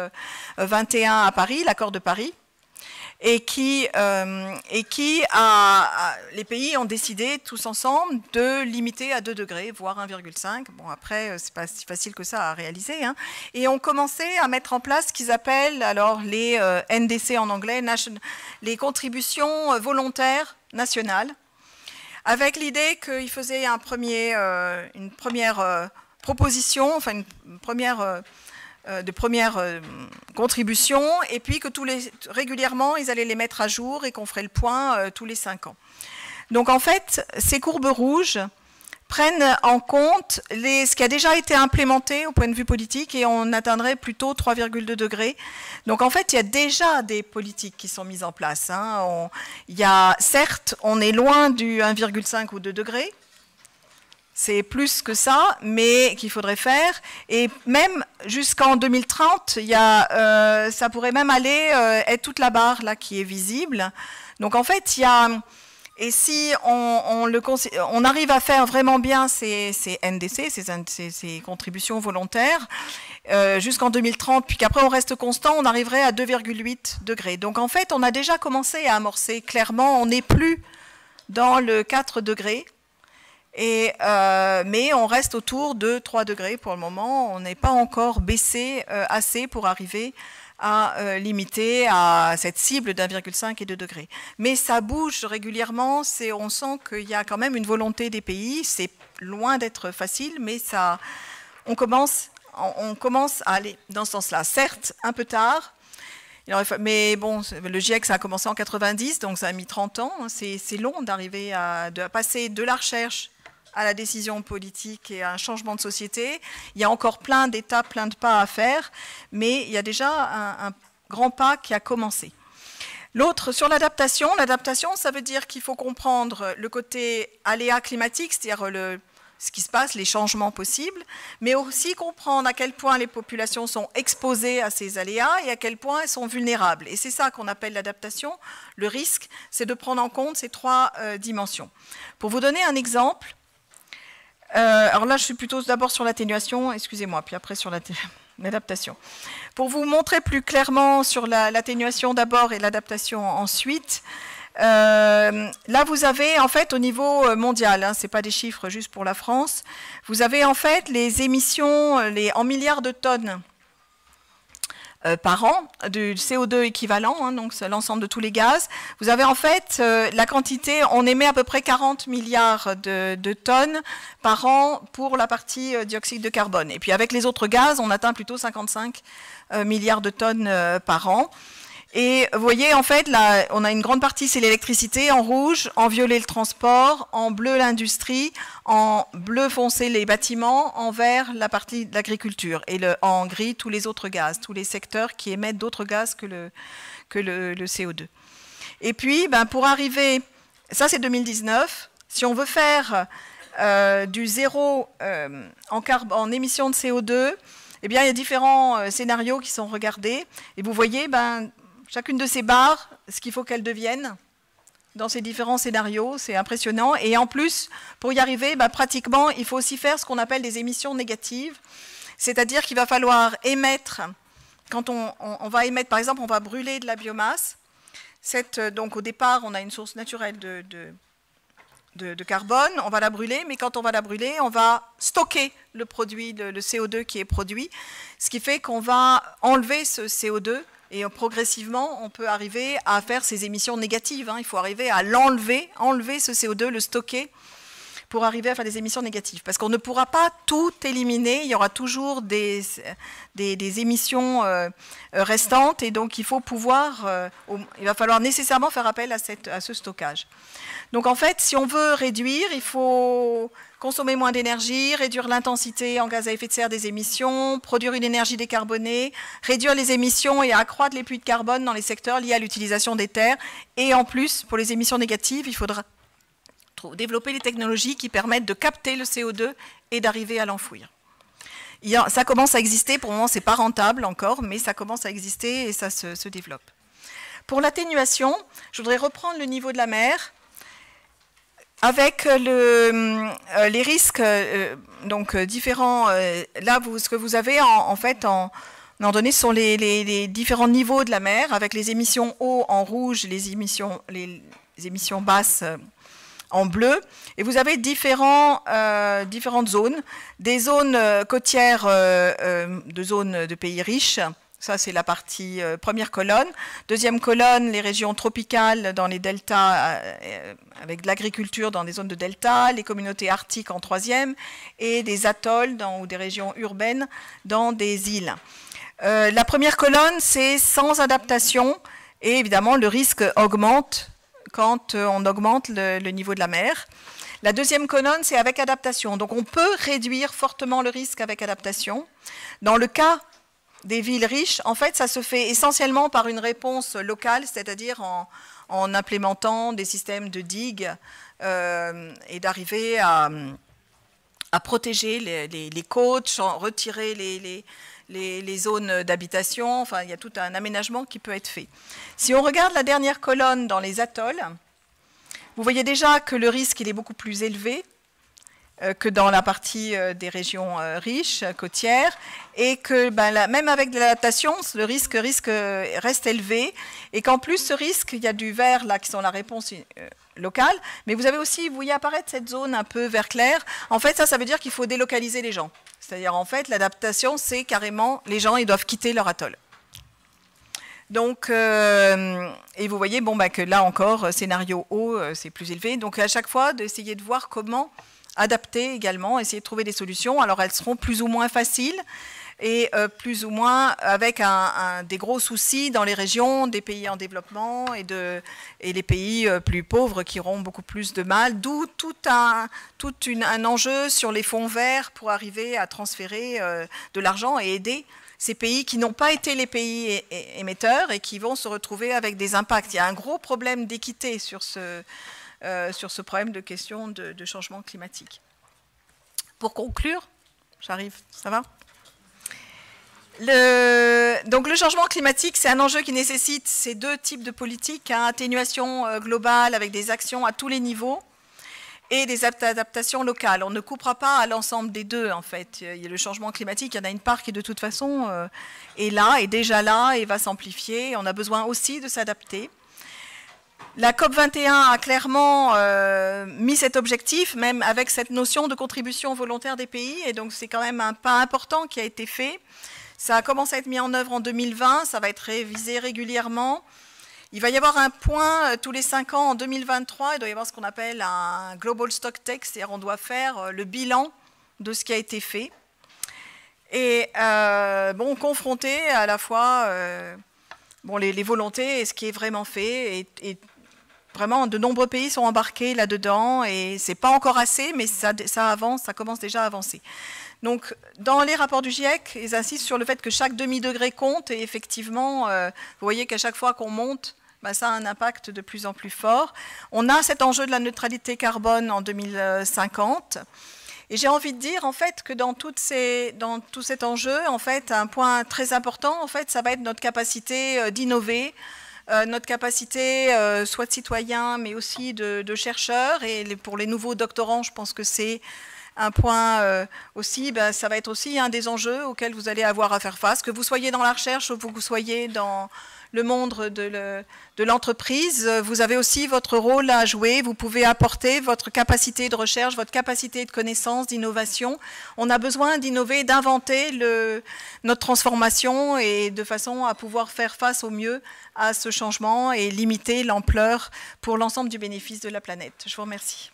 21 à Paris, l'accord de Paris, et les pays ont décidé tous ensemble de limiter à 2 degrés, voire 1,5. Bon, après, c'est pas si facile que ça à réaliser, hein. Et ont commencé à mettre en place ce qu'ils appellent alors les NDC en anglais, les contributions volontaires nationales, avec l'idée qu'ils faisaient une première proposition, enfin une première contribution, et puis que régulièrement, ils allaient les mettre à jour et qu'on ferait le point tous les 5 ans. Donc en fait, ces courbes rouges prennent en compte ce qui a déjà été implémenté au point de vue politique, et on atteindrait plutôt 3,2 degrés. Donc en fait, il y a déjà des politiques qui sont mises en place, hein. Certes, on est loin du 1,5 ou 2 degrés, c'est plus que ça, mais qu'il faudrait faire. Et même jusqu'en 2030, ça pourrait même aller être toute la barre là qui est visible. Donc en fait, et si on arrive à faire vraiment bien ces NDC, ces contributions volontaires, jusqu'en 2030, puis qu'après on reste constant, on arriverait à 2,8 degrés. Donc en fait, on a déjà commencé à amorcer clairement, on n'est plus dans le 4 degrés, mais on reste autour de 3 degrés pour le moment. On n'est pas encore baissé assez pour arriver à limiter à cette cible d'1,5 et 2 degrés. Mais ça bouge régulièrement, on sent qu'il y a quand même une volonté des pays, c'est loin d'être facile, mais on commence à aller dans ce sens-là. Certes, un peu tard, mais bon, le GIEC, ça a commencé en 90, donc ça a mis 30 ans. C'est long d'arriver à passer de la recherche à la décision politique et à un changement de société. Il y a encore plein d'étapes, plein de pas à faire, mais il y a déjà un grand pas qui a commencé. L'autre, sur l'adaptation, ça veut dire qu'il faut comprendre le côté aléa climatique, c'est-à-dire ce qui se passe, les changements possibles, mais aussi comprendre à quel point les populations sont exposées à ces aléas et à quel point elles sont vulnérables. Et c'est ça qu'on appelle l'adaptation. Le risque, c'est de prendre en compte ces trois dimensions. Pour vous donner un exemple, alors là, je suis plutôt d'abord sur l'atténuation, excusez-moi, puis après sur l'adaptation. Pour vous montrer plus clairement sur l'atténuation d'abord et l'adaptation ensuite, là, vous avez en fait au niveau mondial, hein, ce n'est pas des chiffres juste pour la France, vous avez en fait les émissions en milliards de tonnes par an, du CO2 équivalent, hein, donc c'est l'ensemble de tous les gaz. Vous avez en fait la quantité, on émet à peu près 40 milliards de tonnes par an pour la partie dioxyde de carbone. Et puis avec les autres gaz, on atteint plutôt 55 milliards de tonnes par an. Et vous voyez, en fait, là, on a une grande partie, c'est l'électricité, en rouge, en violet le transport, en bleu l'industrie, en bleu foncé les bâtiments, en vert la partie de l'agriculture, et en gris tous les autres gaz, tous les secteurs qui émettent d'autres gaz que le CO2. Et puis, pour arriver, ça c'est 2019, si on veut faire du zéro en émissions de CO2, eh bien, il y a différents scénarios qui sont regardés, et vous voyez, chacune de ces barres, ce qu'il faut qu'elles deviennent dans ces différents scénarios, c'est impressionnant. Et en plus, pour y arriver, pratiquement, il faut aussi faire ce qu'on appelle des émissions négatives. C'est-à-dire qu'il va falloir émettre, quand on va émettre, par exemple, on va brûler de la biomasse. Donc au départ, on a une source naturelle de carbone, on va la brûler, mais quand on va la brûler, on va stocker le produit, le CO2 qui est produit, ce qui fait qu'on va enlever ce CO2. Et progressivement, on peut arriver à faire ces émissions négatives. Hein. Il faut arriver à enlever ce CO2, le stocker, pour arriver à faire des émissions négatives. Parce qu'on ne pourra pas tout éliminer, il y aura toujours des émissions restantes, et donc il faut il va falloir nécessairement faire appel à ce stockage. Donc en fait, si on veut réduire, il faut consommer moins d'énergie, réduire l'intensité en gaz à effet de serre des émissions, produire une énergie décarbonée, réduire les émissions et accroître les puits de carbone dans les secteurs liés à l'utilisation des terres. Et en plus, pour les émissions négatives, il faudra développer les technologies qui permettent de capter le CO2 et d'arriver à l'enfouir. Ça commence à exister, pour le moment, ce n'est pas rentable encore, mais ça commence à exister et ça se développe. Pour l'atténuation, je voudrais reprendre le niveau de la mer. Avec les risques différents, là, ce que vous avez en donné sont les différents niveaux de la mer, avec les émissions eau en rouge, les émissions basses en bleu. Et vous avez différentes zones, des zones côtières de zones de pays riches. Ça, c'est la partie première colonne. Deuxième colonne, les régions tropicales dans les deltas, avec de l'agriculture dans des zones de delta, les communautés arctiques en troisième, et des atolls ou des régions urbaines dans des îles. La première colonne, c'est sans adaptation, et évidemment, le risque augmente quand on augmente le niveau de la mer. La deuxième colonne, c'est avec adaptation. Donc, on peut réduire fortement le risque avec adaptation. Dans le cas des villes riches, en fait, ça se fait essentiellement par une réponse locale, c'est-à-dire en implémentant des systèmes de digues et d'arriver à protéger les côtes, retirer les zones d'habitation. Enfin, il y a tout un aménagement qui peut être fait. Si on regarde la dernière colonne dans les atolls, vous voyez déjà que le risque il est beaucoup plus élevé que dans la partie des régions riches, côtières, et que même avec de l'adaptation, le risque reste élevé, et qu'en plus, ce risque, il y a du vert là qui sont la réponse locale, mais vous avez aussi, vous voyez apparaître cette zone un peu vert clair. En fait, ça veut dire qu'il faut délocaliser les gens. C'est-à-dire, en fait, l'adaptation, c'est carrément, les gens, ils doivent quitter leur atoll. Donc, et vous voyez, que là encore, scénario haut, c'est plus élevé. Donc, à chaque fois, d'essayer de voir comment adapter également, essayer de trouver des solutions. Alors, elles seront plus ou moins faciles. et plus ou moins avec des gros soucis dans les régions des pays en développement et les pays plus pauvres qui auront beaucoup plus de mal, d'où tout un enjeu sur les fonds verts pour arriver à transférer de l'argent et aider ces pays qui n'ont pas été les pays émetteurs et qui vont se retrouver avec des impacts. Il y a un gros problème d'équité sur ce problème de question de changement climatique. Pour conclure, j'arrive, ça va ? Donc le changement climatique, c'est un enjeu qui nécessite ces deux types de politiques, atténuation globale avec des actions à tous les niveaux, et des adaptations locales. On ne coupera pas à l'ensemble des deux, en fait. Il y a le changement climatique, il y en a une part qui, de toute façon, est déjà là et va s'amplifier. On a besoin aussi de s'adapter. La COP21 a clairement mis cet objectif, même avec cette notion de contribution volontaire des pays, et donc c'est quand même un pas important qui a été fait. Ça a commencé à être mis en œuvre en 2020, ça va être révisé régulièrement. Il va y avoir un point tous les 5 ans en 2023, il doit y avoir ce qu'on appelle un Global Stock Take, c'est-à-dire on doit faire le bilan de ce qui a été fait. Et confronter à la fois les volontés et ce qui est vraiment fait. Et vraiment, de nombreux pays sont embarqués là-dedans et ce n'est pas encore assez, mais ça avance, ça commence déjà à avancer. Donc, dans les rapports du GIEC, ils insistent sur le fait que chaque demi-degré compte et effectivement, vous voyez qu'à chaque fois qu'on monte, ça a un impact de plus en plus fort. On a cet enjeu de la neutralité carbone en 2050. Et j'ai envie de dire, en fait, que dans tout cet enjeu, en fait, un point très important, en fait, ça va être notre capacité d'innover, notre capacité soit de citoyens, mais aussi de chercheurs. Et pour les nouveaux doctorants, je pense que c'est un point aussi, ça va être aussi un des enjeux auxquels vous allez avoir à faire face, que vous soyez dans la recherche ou que vous soyez dans le monde de l'entreprise, vous avez aussi votre rôle à jouer, vous pouvez apporter votre capacité de recherche, votre capacité de connaissance, d'innovation. On a besoin d'innover, d'inventer notre transformation et de façon à pouvoir faire face au mieux à ce changement et limiter l'ampleur pour l'ensemble du bénéfice de la planète. Je vous remercie.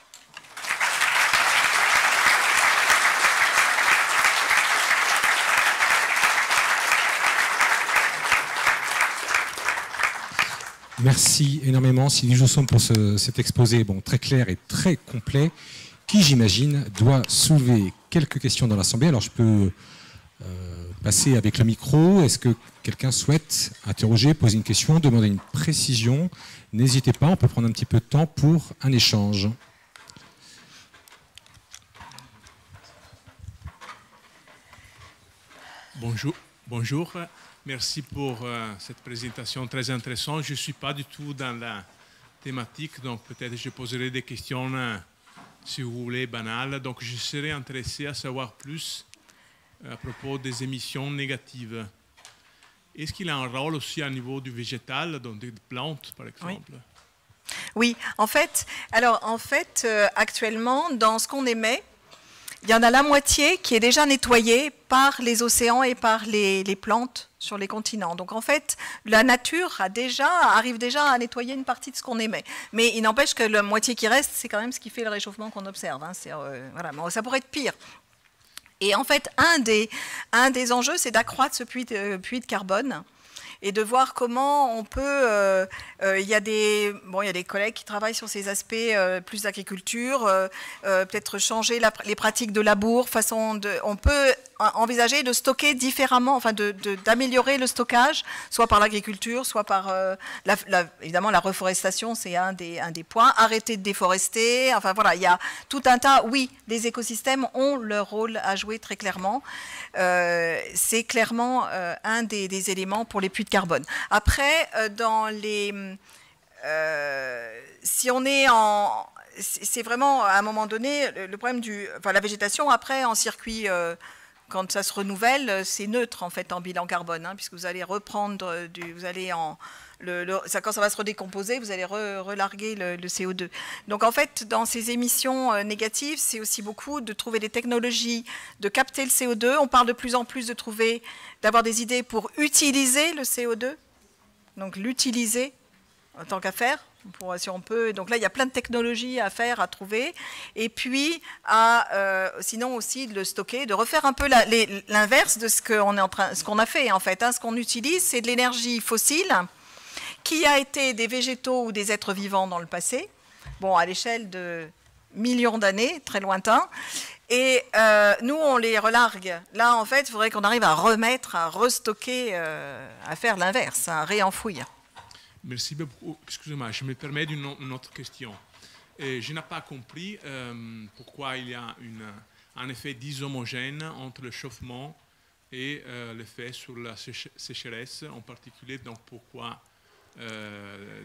Merci énormément Sylvie Joussomme pour cet exposé très clair et très complet qui, j'imagine, doit soulever quelques questions dans l'Assemblée. Alors je peux passer avec le micro. Est-ce que quelqu'un souhaite interroger, poser une question, demander une précision? N'hésitez pas, on peut prendre un petit peu de temps pour un échange. Bonjour. Merci pour cette présentation très intéressante. Je ne suis pas du tout dans la thématique, donc peut-être je poserai des questions, si vous voulez, banales. Donc je serais intéressé à savoir plus à propos des émissions négatives. Est-ce qu'il a un rôle aussi au niveau du végétal, donc des plantes, par exemple? Oui, en fait, actuellement, dans ce qu'on émet, il y en a la moitié qui est déjà nettoyée par les océans et par les plantes sur les continents. Donc en fait, la nature arrive déjà à nettoyer une partie de ce qu'on émet. Mais il n'empêche que la moitié qui reste, c'est quand même ce qui fait le réchauffement qu'on observe. Voilà, ça pourrait être pire. Et en fait, un des enjeux, c'est d'accroître ce puits de carbone et de voir comment on peut... il y a des collègues qui travaillent sur ces aspects plus d'agriculture, peut-être changer les pratiques de labour, on peut envisager de stocker différemment, enfin d'améliorer le stockage, soit par l'agriculture, soit par évidemment la reforestation, c'est un des points, arrêter de déforester, enfin voilà, il y a tout un tas, oui, les écosystèmes ont leur rôle à jouer très clairement, c'est clairement un des éléments pour les puits de carbone. Après, si on est c'est vraiment à un moment donné le problème la végétation après en circuit. Quand ça se renouvelle, c'est neutre en fait en bilan carbone, puisque vous allez reprendre quand ça va se redécomposer, vous allez relarguer le CO2. Donc en fait, dans ces émissions négatives, c'est aussi beaucoup de trouver des technologies de capter le CO2. On parle de plus en plus d'avoir des idées pour utiliser le CO2, donc l'utiliser tant qu'à faire, si on peut. Donc là, il y a plein de technologies à faire, à trouver. Et puis, sinon aussi de le stocker, de refaire un peu l'inverse de ce qu'on a fait en fait. Hein. Ce qu'on utilise, c'est de l'énergie fossile qui a été des végétaux ou des êtres vivants dans le passé, bon, à l'échelle de millions d'années, très lointain. Et nous, on les relargue. Là, en fait, il faudrait qu'on arrive à remettre, à restocker, à faire l'inverse, à réenfouir. Merci beaucoup. Excusez-moi, je me permets une autre question. Et je n'ai pas compris pourquoi il y a un effet dishomogène entre le chauffement et l'effet sur la sécheresse en particulier. Donc pourquoi,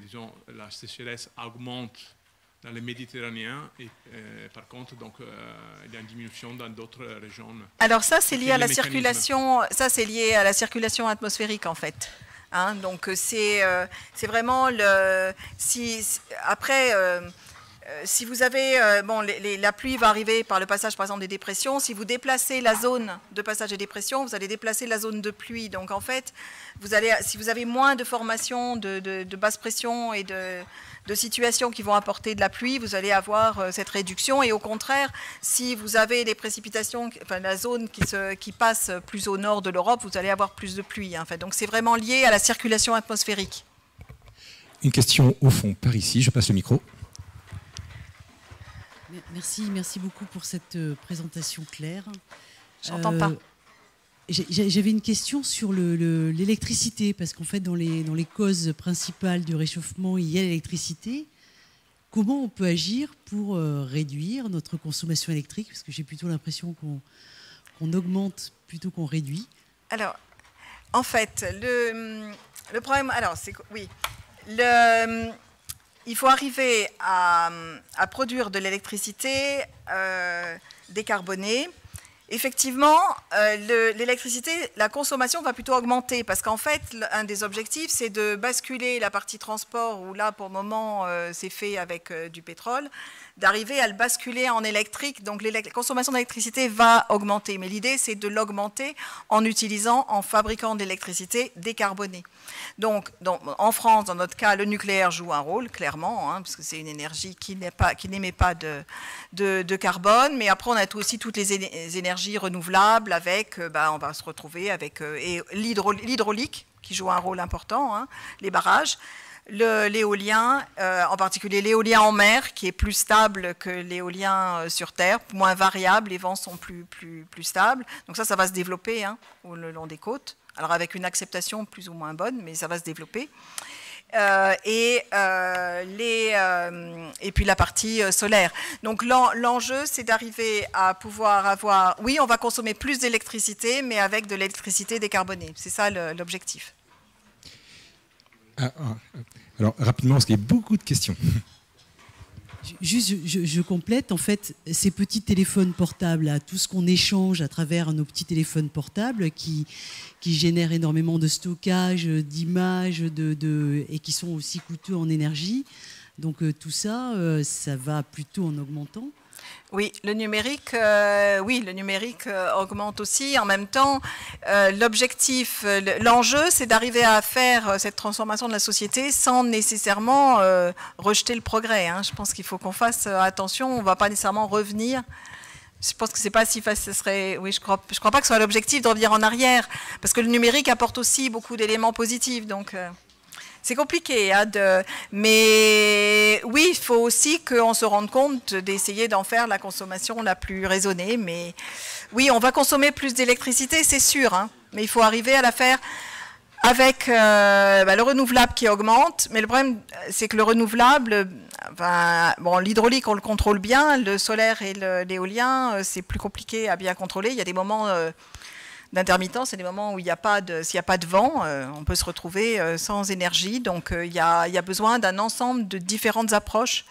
disons, la sécheresse augmente dans les Méditerranéens et par contre, donc, il y a une diminution dans d'autres régions. Alors ça, c'est lié à la circulation. Ça, c'est lié à la circulation atmosphérique, en fait. Hein, donc c'est vraiment si vous avez la pluie va arriver par le passage par exemple des dépressions. Si vous déplacez la zone de passage des dépressions, vous allez déplacer la zone de pluie. Donc en fait, si vous avez moins de formations de basse pression et de situations qui vont apporter de la pluie, vous allez avoir cette réduction. Et au contraire, si vous avez des précipitations, enfin la zone qui passe plus au nord de l'Europe, vous allez avoir plus de pluie. En fait. Donc c'est vraiment lié à la circulation atmosphérique. Une question au fond, par ici. Je passe le micro. Merci beaucoup pour cette présentation claire. J'entends pas. J'avais une question sur l'électricité, parce qu'en fait, dans les causes principales du réchauffement, il y a l'électricité. Comment on peut agir pour réduire notre consommation électrique? Parce que j'ai plutôt l'impression qu'on augmente plutôt qu'on réduit. Alors, en fait, le problème... Alors, c'est... Oui. Il faut arriver à produire de l'électricité décarbonée. Effectivement, l'électricité, la consommation va plutôt augmenter parce qu'en fait, un des objectifs, c'est de basculer la partie transport, où là, pour le moment, c'est fait avec du pétrole, d'arriver à le basculer en électrique. Donc, la consommation d'électricité va augmenter. Mais l'idée, c'est de l'augmenter en fabriquant de l'électricité décarbonée. Donc, en France, dans notre cas, le nucléaire joue un rôle, clairement, hein, parce que c'est une énergie qui n'émet pas de carbone. Mais après, on a aussi toutes les énergies renouvelables avec, on va se retrouver avec l'hydraulique, qui joue un rôle important, hein, les barrages, l'éolien, en particulier l'éolien en mer, qui est plus stable que l'éolien sur terre, moins variable, les vents sont plus stables. Donc ça va se développer hein, le long des côtes. Alors avec une acceptation plus ou moins bonne, mais ça va se développer. Et puis la partie solaire. Donc l'enjeu, c'est d'arriver à pouvoir avoir... Oui, on va consommer plus d'électricité, mais avec de l'électricité décarbonée. C'est ça l'objectif. Alors rapidement, parce qu'il y a beaucoup de questions. Juste, je complète, en fait, ces petits téléphones portables, là, tout ce qu'on échange à travers nos petits téléphones portables qui génèrent énormément de stockage, d'images, et qui sont aussi coûteux en énergie. Donc tout ça, ça va plutôt en augmentant. Oui, le numérique augmente aussi. En même temps, l'objectif, l'enjeu, c'est d'arriver à faire cette transformation de la société sans nécessairement rejeter le progrès. Hein. Je pense qu'il faut qu'on fasse attention. On ne va pas nécessairement revenir. Je pense que c'est pas si facile. Oui, je crois pas que ce soit l'objectif de revenir en arrière, parce que le numérique apporte aussi beaucoup d'éléments positifs. Donc c'est compliqué, hein, mais oui, il faut aussi qu'on se rende compte d'essayer d'en faire la consommation la plus raisonnée. Mais oui, on va consommer plus d'électricité, c'est sûr, hein, mais il faut arriver à la faire avec le renouvelable qui augmente. Mais le problème, c'est que le renouvelable, l'hydraulique, on le contrôle bien, le solaire et l'éolien, c'est plus compliqué à bien contrôler. Il y a des moments... d'intermittence, c'est des moments où s'il n'y a pas de vent, on peut se retrouver sans énergie. Donc il y a besoin d'un ensemble de différentes approches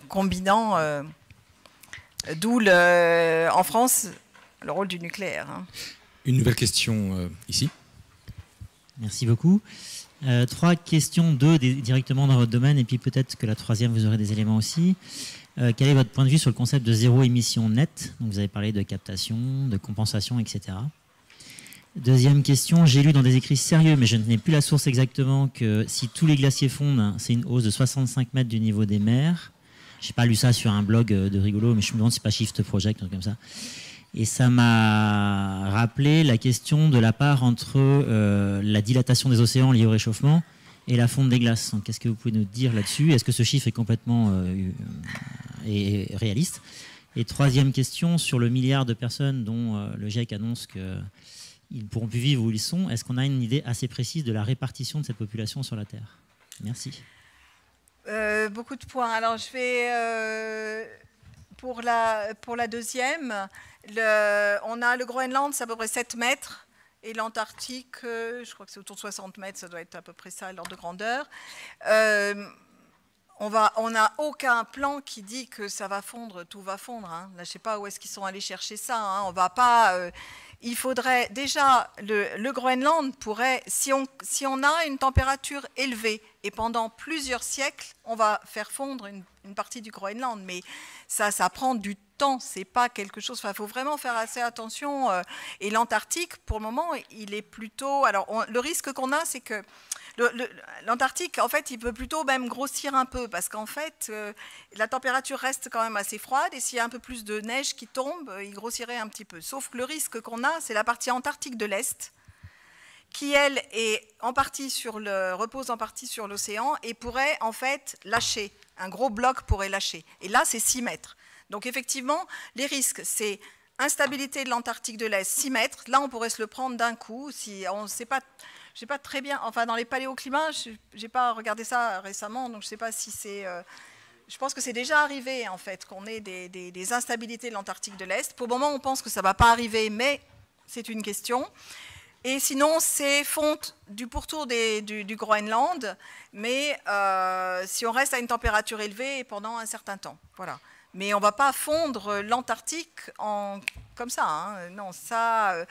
combinant, d'où en France le rôle du nucléaire. Hein. Une nouvelle question ici. Merci beaucoup. 3 questions, 2 directement dans votre domaine, et puis peut-être que la troisième, vous aurez des éléments aussi. Quel est votre point de vue sur le concept de zéro émission nette? Donc, vous avez parlé de captation, de compensation, etc. Deuxième question, j'ai lu dans des écrits sérieux, mais je ne n'ai plus la source exactement, que si tous les glaciers fondent, c'est une hausse de 65 mètres du niveau des mers. Je n'ai pas lu ça sur un blog de rigolo, mais je me demande si c'est pas Shift Project, un truc comme ça. Et ça m'a rappelé la question de la part entre la dilatation des océans liée au réchauffement et la fonte des glaces. Donc, qu'est-ce que vous pouvez nous dire là-dessus? Est-ce que ce chiffre est complètement réaliste? Et troisième question, sur le milliard de personnes dont le GIEC annonce qu'ils ne pourront plus vivre où ils sont, est-ce qu'on a une idée assez précise de la répartition de cette population sur la Terre? Merci. Beaucoup de points. Alors, je vais... pour la deuxième, on a le Groenland, c'est à peu près 7 mètres. Et l'Antarctique, je crois que c'est autour de 60 mètres, ça doit être à peu près ça, l'ordre de grandeur. On n'a aucun plan qui dit que ça va fondre, tout va fondre. Hein. Là, je ne sais pas où est-ce qu'ils sont allés chercher ça. Hein. On va pas. Il faudrait déjà le Groenland pourrait, si on a une température élevée et pendant plusieurs siècles, on va faire fondre une partie du Groenland. Mais ça prend du temps. C'est pas quelque chose. Enfin, il faut vraiment faire assez attention. Et l'Antarctique, pour le moment, il est plutôt. Alors, le risque qu'on a, c'est que l'Antarctique, en fait, il peut plutôt même grossir un peu parce qu'en fait, la température reste quand même assez froide et s'il y a un peu plus de neige qui tombe, il grossirait un petit peu. Sauf que le risque qu'on a, c'est la partie antarctique de l'Est qui, elle, repose en partie sur l'océan et pourrait en fait lâcher. Un gros bloc pourrait lâcher. Et là, c'est 6 mètres. Donc, effectivement, les risques, c'est instabilité de l'Antarctique de l'Est, 6 mètres. Là, on pourrait se le prendre d'un coup. Si on ne sait pas... Je ne sais pas très bien, enfin dans les paléoclimats, je n'ai pas regardé ça récemment, donc je ne sais pas si c'est... je pense que c'est déjà arrivé en fait, qu'on ait des instabilités de l'Antarctique de l'Est. Pour le moment, on pense que ça ne va pas arriver, mais c'est une question. Et sinon, c'est fonte du pourtour du Groenland, mais si on reste à une température élevée pendant un certain temps. Voilà. Mais on ne va pas fondre l'Antarctique comme ça. Hein. Non, ça...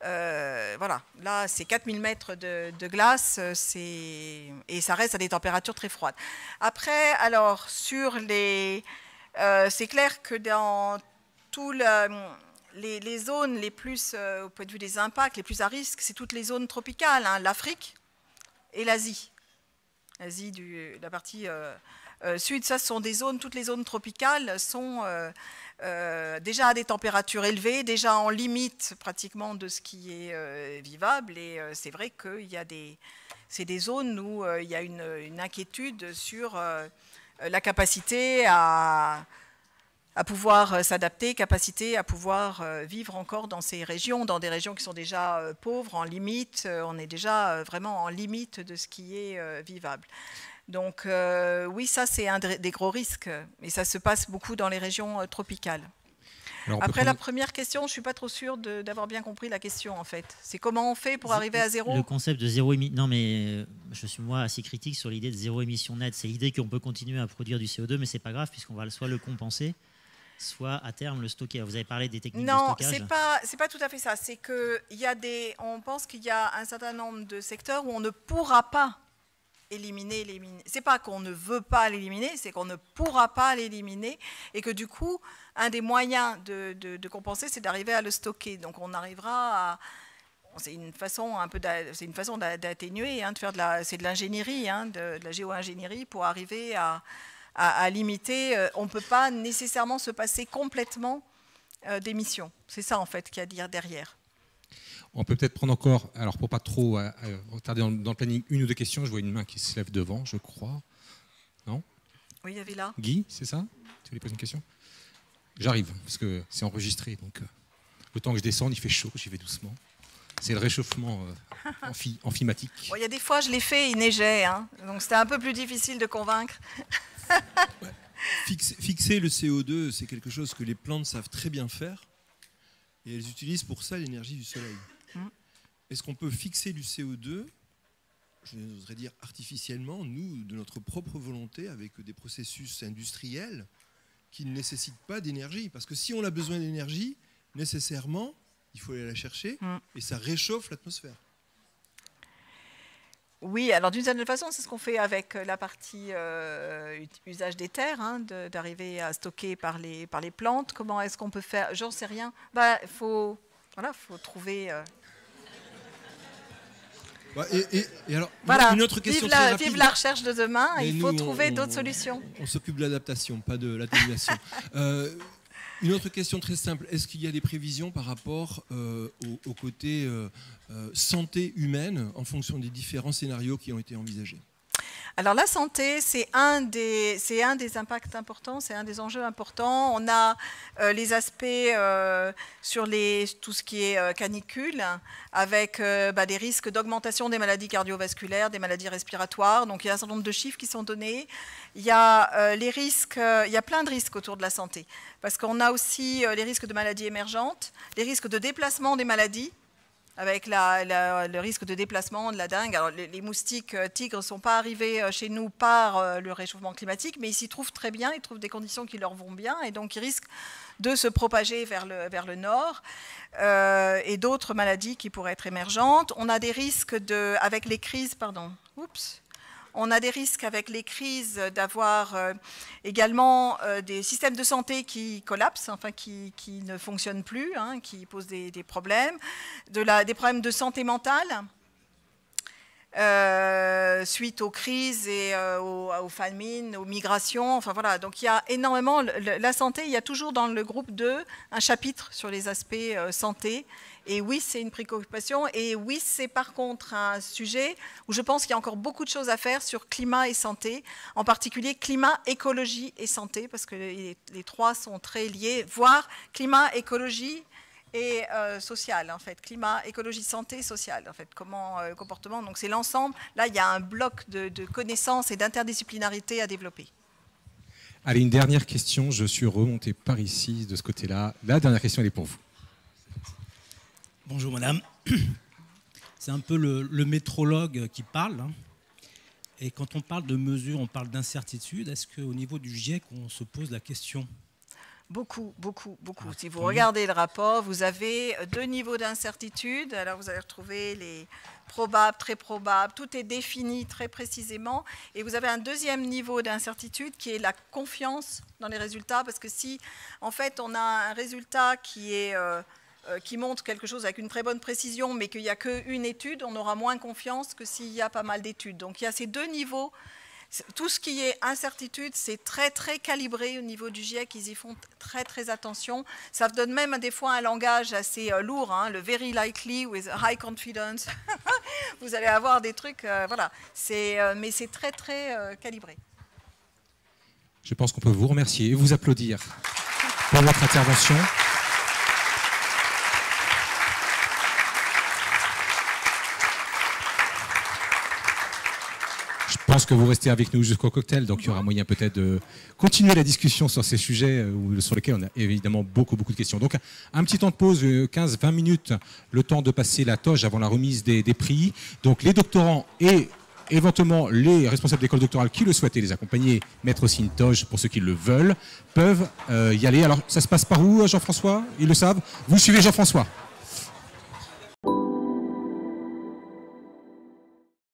voilà, là c'est 4000 mètres de glace et ça reste à des températures très froides. Après, alors sur c'est clair que dans tous les zones les plus, au point de vue des impacts, les plus à risque, c'est toutes les zones tropicales, hein, l'Afrique et l'Asie. La partie sud, ça ce sont des zones, toutes les zones tropicales sont... déjà à des températures élevées, déjà en limite pratiquement de ce qui est vivable. Et c'est vrai qu'il y a c'est des zones où il y a une inquiétude sur la capacité à pouvoir s'adapter, capacité à pouvoir vivre encore dans ces régions, dans des régions qui sont déjà pauvres, en limite. On est déjà vraiment en limite de ce qui est vivable. Donc oui, ça c'est un des gros risques, et ça se passe beaucoup dans les régions tropicales. Après la première question, je ne suis pas trop sûre d'avoir bien compris la question en fait. C'est comment on fait pour arriver à zéro? Le concept de zéro émission. Non mais je suis moi assez critique sur l'idée de zéro émission nette. C'est l'idée qu'on peut continuer à produire du CO2, mais c'est pas grave puisqu'on va soit le compenser, soit à terme le stocker. Vous avez parlé des techniques de stockage. Non, c'est pas tout à fait ça. C'est que on pense qu'il y a un certain nombre de secteurs où on ne pourra pas éliminer. C'est pas qu'on ne veut pas l'éliminer, c'est qu'on ne pourra pas l'éliminer et que du coup, un des moyens de compenser, c'est d'arriver à le stocker. Donc on arrivera à... C'est une façon d'atténuer, hein, de faire c'est de l'ingénierie, hein, de la géo-ingénierie pour arriver à limiter. On ne peut pas nécessairement se passer complètement d'émissions. C'est ça en fait qu'il y a à dire derrière. On peut peut-être prendre encore, alors pour pas trop retarder dans le planning, une ou deux questions. Je vois une main qui se lève devant, je crois. Non? Oui, il y avait là. Guy, c'est ça? Tu voulais poser une question? J'arrive, parce que c'est enregistré. Donc, le temps que je descende, il fait chaud, j'y vais doucement. C'est le réchauffement amphimatique. Bon, il y a des fois, je l'ai fait, il neigeait. Hein, donc c'était un peu plus difficile de convaincre. Ouais. Fixer le CO2, c'est quelque chose que les plantes savent très bien faire. Et elles utilisent pour ça l'énergie du soleil. Est-ce qu'on peut fixer du CO2, je voudrais dire artificiellement, nous, de notre propre volonté, avec des processus industriels qui ne nécessitent pas d'énergie? Parce que si on a besoin d'énergie, nécessairement, il faut aller la chercher, et ça réchauffe l'atmosphère. Oui, alors d'une certaine façon, c'est ce qu'on fait avec la partie usage des terres, hein, d'arriver à stocker par les plantes. Comment est-ce qu'on peut faire? J'en sais rien. Faut trouver... Et alors, voilà. une autre question très rapide. Vive la recherche de demain, Mais il faut trouver d'autres solutions. On s'occupe de l'adaptation, pas de l'atténuation. Une autre question très simple. Est-ce qu'il y a des prévisions par rapport au côté santé humaine en fonction des différents scénarios qui ont été envisagés? Alors la santé, c'est un des impacts importants, c'est un des enjeux importants. On a les aspects sur tout ce qui est canicule, avec des risques d'augmentation des maladies cardiovasculaires, des maladies respiratoires. Donc il y a un certain nombre de chiffres qui sont donnés. Il y a les risques, il y a plein de risques autour de la santé, parce qu'on a aussi les risques de maladies émergentes, les risques de déplacement des maladies, avec le risque de déplacement de la dengue. Alors, les moustiques tigres ne sont pas arrivés chez nous par le réchauffement climatique, mais ils s'y trouvent très bien, ils trouvent des conditions qui leur vont bien, et donc ils risquent de se propager vers le nord, et d'autres maladies qui pourraient être émergentes. On a des risques avec les crises, on a des risques avec les crises d'avoir également des systèmes de santé qui collapsent, enfin qui ne fonctionnent plus, hein, qui posent des problèmes, des problèmes de santé mentale suite aux crises et aux famines, aux migrations. Enfin voilà, donc il y a énormément la santé. Il y a toujours dans le groupe 2 un chapitre sur les aspects santé. Et oui, c'est une préoccupation. Et oui, c'est par contre un sujet où je pense qu'il y a encore beaucoup de choses à faire sur climat et santé, en particulier climat, écologie et santé, parce que les trois sont très liés, voire climat, écologie et social, en fait. Climat, écologie, santé, social, en fait. Comment comportement. Donc c'est l'ensemble. Là, il y a un bloc de connaissances et d'interdisciplinarité à développer. Allez, une dernière question. Je suis remonté par ici, de ce côté-là. La dernière question, elle est pour vous. Bonjour madame, c'est un peu le météorologue qui parle, hein. Et quand on parle de mesures, on parle d'incertitude. Est-ce qu'au niveau du GIEC, on se pose la question? Beaucoup, beaucoup, beaucoup. Si vous regardez le rapport, vous avez 2 niveaux d'incertitude. Alors vous allez retrouver les probables, très probables, tout est défini très précisément. Et vous avez un deuxième niveau d'incertitude qui est la confiance dans les résultats, parce que si en fait on a un résultat qui montre quelque chose avec une très bonne précision, mais qu'il n'y a qu'une étude, on aura moins confiance que s'il y a pas mal d'études. Donc il y a ces 2 niveaux. Tout ce qui est incertitude, c'est très, très calibré au niveau du GIEC. Ils y font très, très attention. Ça donne même des fois un langage assez lourd, hein, le very likely with high confidence. Vous allez avoir des trucs, voilà. Mais c'est très, très calibré. Je pense qu'on peut vous remercier et vous applaudir pour votre intervention. Je pense que vous restez avec nous jusqu'au cocktail, donc il y aura moyen peut-être de continuer la discussion sur ces sujets sur lesquels on a évidemment beaucoup de questions. Donc un petit temps de pause, 15-20 minutes, le temps de passer la toge avant la remise des prix. Donc les doctorants et éventuellement les responsables d'école doctorale qui le souhaitent et les accompagner, mettre aussi une toge pour ceux qui le veulent, peuvent y aller. Alors ça se passe par où, Jean-François? Ils le savent. Vous suivez Jean-François.